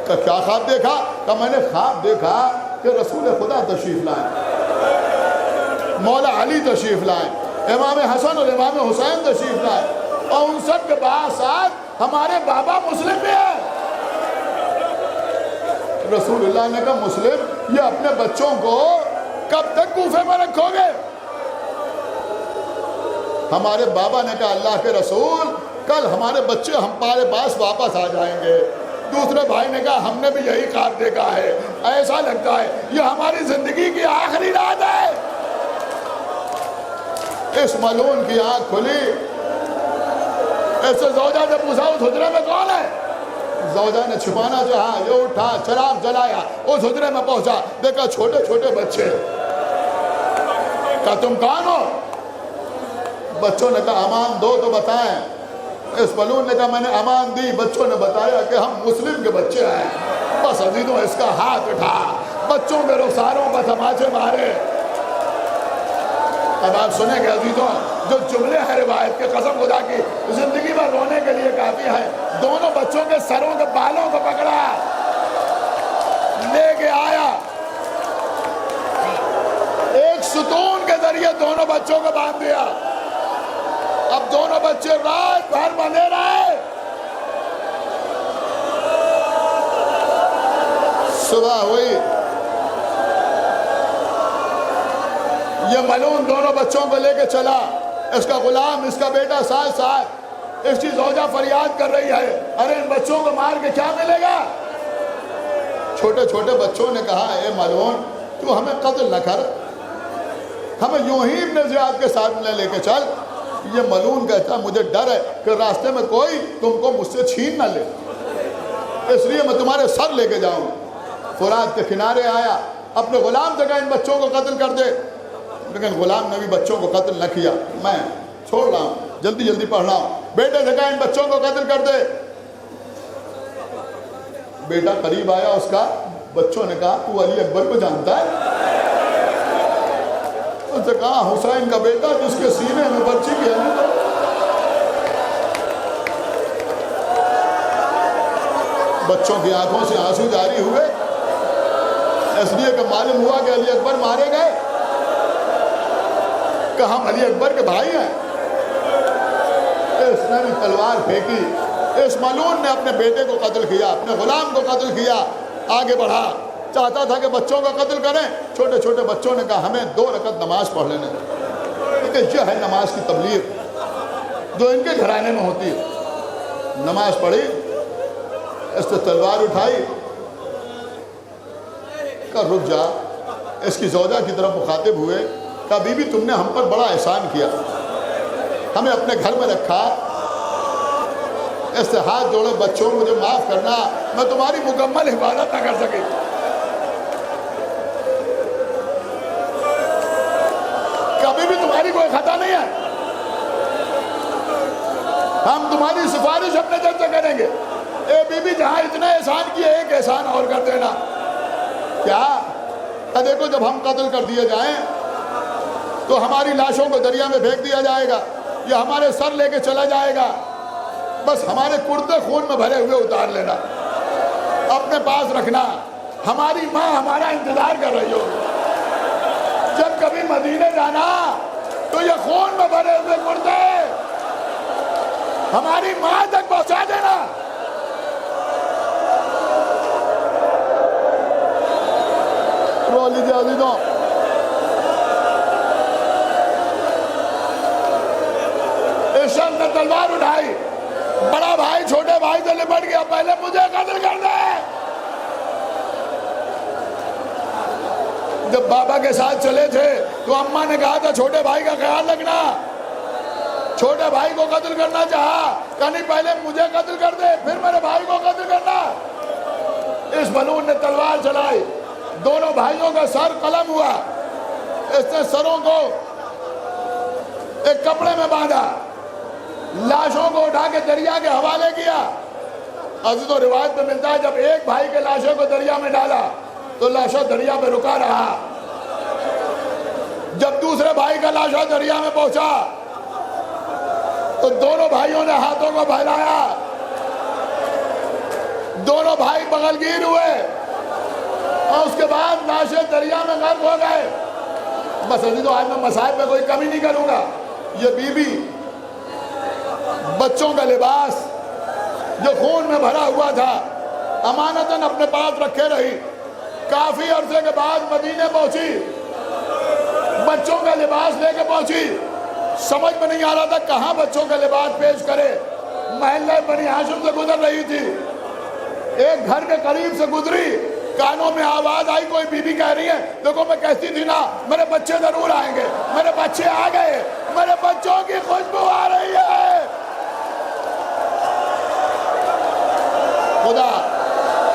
کہا کیا خواب دیکھا؟ کہا میں نے خواب دیکھا کہ رسول خدا تشریف لائیں، مولا علی تشریف لائیں، امام حسن اور امام حسین تشریف لائیں، اور ان سب کے بعد ساتھ ہمارے بابا مسلم بھی ہیں۔ رسول اللہ نے کہا مسلم یہ اپنے بچوں کو کب تک کوفے میں رکھو گے؟ ہمارے بابا نے کہا اللہ کے رسول کل ہمارے بچے ہمارے پاس واپس آ جائیں گے۔ دوسرے بھائی نے کہا ہم نے بھی یہی خواب دیکھا ہے، ایسا لگتا ہے یہ ہماری زندگی کی آخری رات ہے۔ اس ملعون کی آنکھ کھلی، اس سے زوجہ سے پوچھا اس حجرے میں کون ہے؟ زوجہ نے چھپانا چاہا، یہ اٹھا چراغ جلایا، اس حجرے میں پہنچا، دیکھا چھوٹے چھوٹے بچے۔ کہا تم کون ہو؟ بچوں نے کہا امان دو تو بتائیں۔ اس ملعون نے کہا میں نے امان دی، بچوں نے بتایا کہ ہم مسلم کے بچے ہیں۔ بس عزیزوں اس کا ہاتھ اٹھا، بچوں کے رخساروں پر تماچے مارے۔ اب آپ سنیں گے عزیزوں جو جملے ہیں روایت کے، قسم خدا کی زندگی میں رونے کے لیے کافی ہے۔ دونوں بچوں کے سروں کے بالوں کو پکڑا، لے کے آیا، ایک ستون کے ذریعے دونوں بچوں کو باندھ دیا۔ اب دونوں بچے رات بھر بندے رہے۔ صبح ہوئی، یہ ملعون دونوں بچوں کو لے کے چلا، اس کا غلام، اس کا بیٹا ساتھ ساتھ۔ اس کی زوجہ فریاد کر رہی ہے ارے ان بچوں کو مار کے کیا ملے گا؟ چھوٹے چھوٹے بچوں نے کہا اے ملعون تو ہمیں قتل نہ کر، ہمیں یوں ہی ابن زیاد کے ساتھ لے کے چل۔ یہ ملعون کہتا مجھے ڈر ہے کہ راستے میں کوئی تم کو مجھ سے چھین نہ لے، اس لیے میں تمہارے سر لے کے جاؤں۔ فرات کے کنارے آیا، اپنے غلام سے کہا ان بچوں کو قتل کر دے، لیکن غلام نے بھی بچوں کو قتل نہ کیا۔ میں چھوڑ رہا ہوں، جلدی جلدی پڑھ رہا ہوں۔ بیٹے سے کہا ان بچوں کو قتل کر دے۔ بیٹا قریب آیا اس کا، بچوں نے کہا تو علی اکبر کو جانتا ہے؟ اس نے کہا حسین کا بیٹا جس کے سینے میں برچی کی ہے۔ بچوں کی آنکھوں سے آنسو جاری ہوئے، اس لیے کہ معلوم ہوا کہ علی اکبر مارے گئے، کہ ہم علی اکبر کے بھائی ہیں۔ اس نے بھی تلوار پھینکی، اس ملعون نے اپنے بیٹے کو قتل کیا، اپنے غلام کو قتل کیا، آگے بڑھا، چاہتا تھا کہ بچوں کا قتل کریں۔ چھوٹے چھوٹے بچوں نے کہا ہمیں 2 رکعت نماز پڑھ لینے دیں، کہ یہ ہے نماز کی تبلیغ جو ان کے گھرانے میں ہوتی ہے۔ نماز پڑھی، اس نے تلوار اٹھائی، کہا رک جا۔ اس کی زوجہ کی طرف مخاطب ہوئے، کہا بی بی تم نے ہم پر بڑا احسان کیا، ہمیں اپنے گھر میں رکھا، اس سے ہاتھ جوڑے بچوں مجھے معاف کرنا، میں تمہاری مکمل حفاظت نہ کر سکی۔ کبھی بھی تمہاری کوئی خطا نہیں ہے، ہم تمہاری سفارش اپنے جج سے کریں گے۔ اے بی بی جہاں اتنا احسان کیے ایک احسان اور کر دینا۔ کیا؟ دیکھو جب ہم قتل کر دیے جائیں تو ہماری لاشوں کو دریا میں پھینک دیا جائے گا، یا ہمارے سر لے کے چلا جائے گا، بس ہمارے کرتے خون میں بھرے ہوئے اتار لینا، اپنے پاس رکھنا۔ ہماری ماں ہمارا انتظار کر رہی ہو، جب کبھی مدینے جانا تو یہ خون میں بھرے ہوئے کرتے ہماری ماں تک پہنچا دینا۔ رو لیجیے عزیزوں، اس شخص نے تلوار اٹھائی، بڑا بھائی چھوٹے بھائی سے لپٹ گیا، پہلے مجھے قتل کر دے۔ جب بابا کے ساتھ چلے تھے تو اماں نے کہا تھا چھوٹے بھائی کا خیال رکھنا، چھوٹے بھائی کو قتل کرنا چاہا، کہ نہیں پہلے مجھے قتل کر دے پھر میرے بھائی کو قتل کرنا۔ اس ملعون نے تلوار چلائی، دونوں بھائیوں کا سر قلم ہوا، اس نے سروں کو ایک کپڑے میں باندھا، لاشوں کو اٹھا کے دریا کے حوالے کیا۔ عزیزوں روایت میں ملتا ہے جب ایک بھائی کے لاشوں کو دریا میں ڈالا تو لاشوں دریا میں رکا رہا، جب دوسرے بھائی کا لاشا دریا میں پہنچا تو دونوں بھائیوں نے ہاتھوں کو پھیلایا، دونوں بھائی بغل گیر ہوئے، اور اس کے بعد لاشیں دریا میں غرق ہو گئے۔ بس عزیزوں آج میں مصائب میں کوئی کمی نہیں کروں گا۔ یہ بیوی، بچوں کا لباس جو خون میں بھرا ہوا تھا، امانتاً اپنے پاس رکھے رہی. کافی عرصے کے بعد مدینے پہنچی, بچوں کا لباس لے کے پہنچی. سمجھ میں نہیں آ رہا تھا کہاں بچوں کا لباس پیش کرے. محلہ بنی ہاشم سے گزر رہی تھی, ایک گھر کے قریب سے گزری, کانوں میں آواز آئی, کوئی بی بی کہہ رہی ہے دیکھو میں کہتی تھی نا میرے بچے ضرور آئیں گے, میرے بچے آ گئے, میرے بچوں کی خوشبو آ رہی ہے. خدا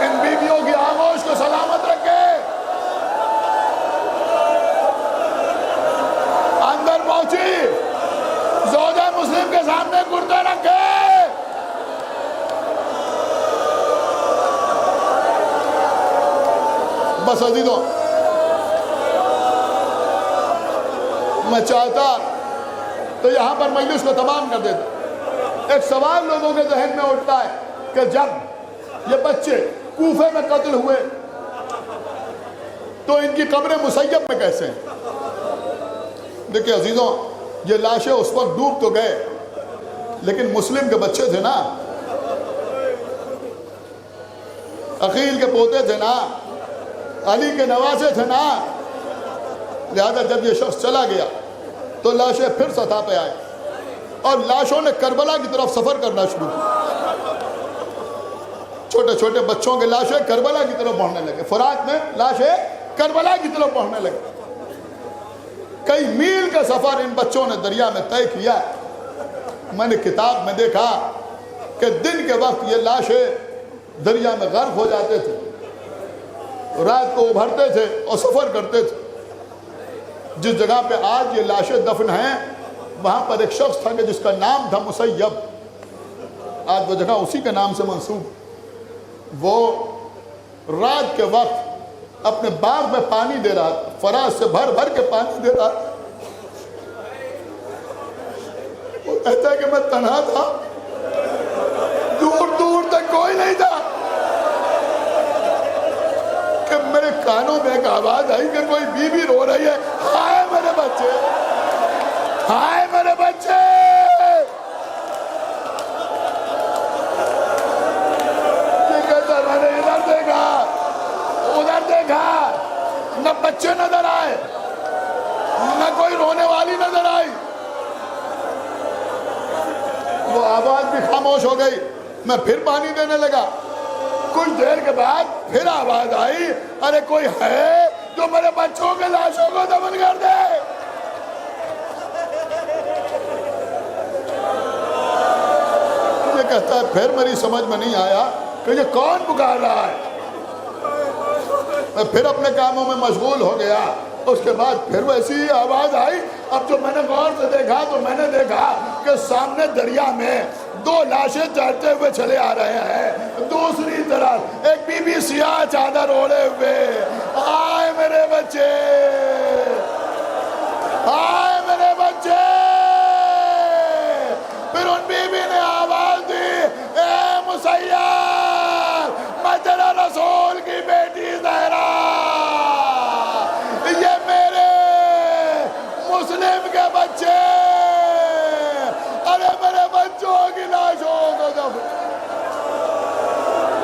ان بیویوں کی آغوش کو سلامت رکھے. اندر پہنچی, زوجہ مسلم کے سامنے کرتے رکھے. بس عزیزوں, میں چاہتا تو یہاں پر مجلس کو تمام کر دیتا. ایک سوال لوگوں کے ذہن میں اٹھتا ہے کہ جب یہ بچے کوفے میں قتل ہوئے تو ان کی قبریں مسیب میں کیسے ہیں؟ دیکھیں عزیزوں, یہ لاشیں اس وقت ڈوب تو گئے لیکن مسلم کے بچے تھے نا, عقیل کے پوتے تھے نا, علی کے نواسے تھے نا. لہذا جب یہ شخص چلا گیا تو لاشیں پھر سطح پہ آئے اور لاشوں نے کربلا کی طرف سفر کرنا شروع کیا. چھوٹے چھوٹے بچوں کے لاشیں کربلا کی طرف بڑھنے لگے. فرات میں لاشیں کربلا کی طرف بڑھنے لگے. کئی میل کا سفر ان بچوں نے دریا میں طے کیا. میں نے کتاب میں دیکھا کہ دن کے وقت یہ لاشیں دریا میں غرق ہو جاتے تھے, رات کو ابھرتے تھے اور سفر کرتے تھے. جس جگہ پہ آج یہ لاشیں دفن ہیں وہاں پر ایک شخص تھا کہ جس کا نام تھا مسیب. آج وہ جگہ اسی کے نام سے منسوب. وہ رات کے وقت اپنے باغ میں پانی دے رہا تھا, فراز سے بھر بھر کے پانی دے رہا تھا. وہ کہتا ہے کہ میں تنہا تھا, دور دور تک کوئی نہیں تھا, کہ میرے کانوں میں ایک آواز آئی کہ کوئی بی بی رو رہی ہے, ہائے میرے بچے, ہائے میرے بچے. یہ کہتا ہے میں نے ادھر دیکھا ادھر دیکھا, نہ بچے نظر آئے نہ کوئی رونے والی نظر آئی. وہ آواز بھی خاموش ہو گئی. میں پھر پانی دینے لگا. کچھ دیر کے بعد پھر آواز آئی, ارے کوئی ہے جو میرے بچوں کے لاشوں کو دفن کر دے. یہ کہتا ہے پھر میری سمجھ میں نہیں آیا کہ یہ کون پکار رہا ہے. میں پھر اپنے کاموں میں مشغول ہو گیا. اس کے بعد پھر ویسی ہی آواز آئی. اب جو میں نے غور سے دیکھا تو میں نے دیکھا کہ سامنے دریا میں دو لاشیں تیرتے ہوئے چلے آ رہے ہیں. دوسری طرف ایک بی بی سیاہ چادر اوڑھے ہوئے, آئے میرے بچے.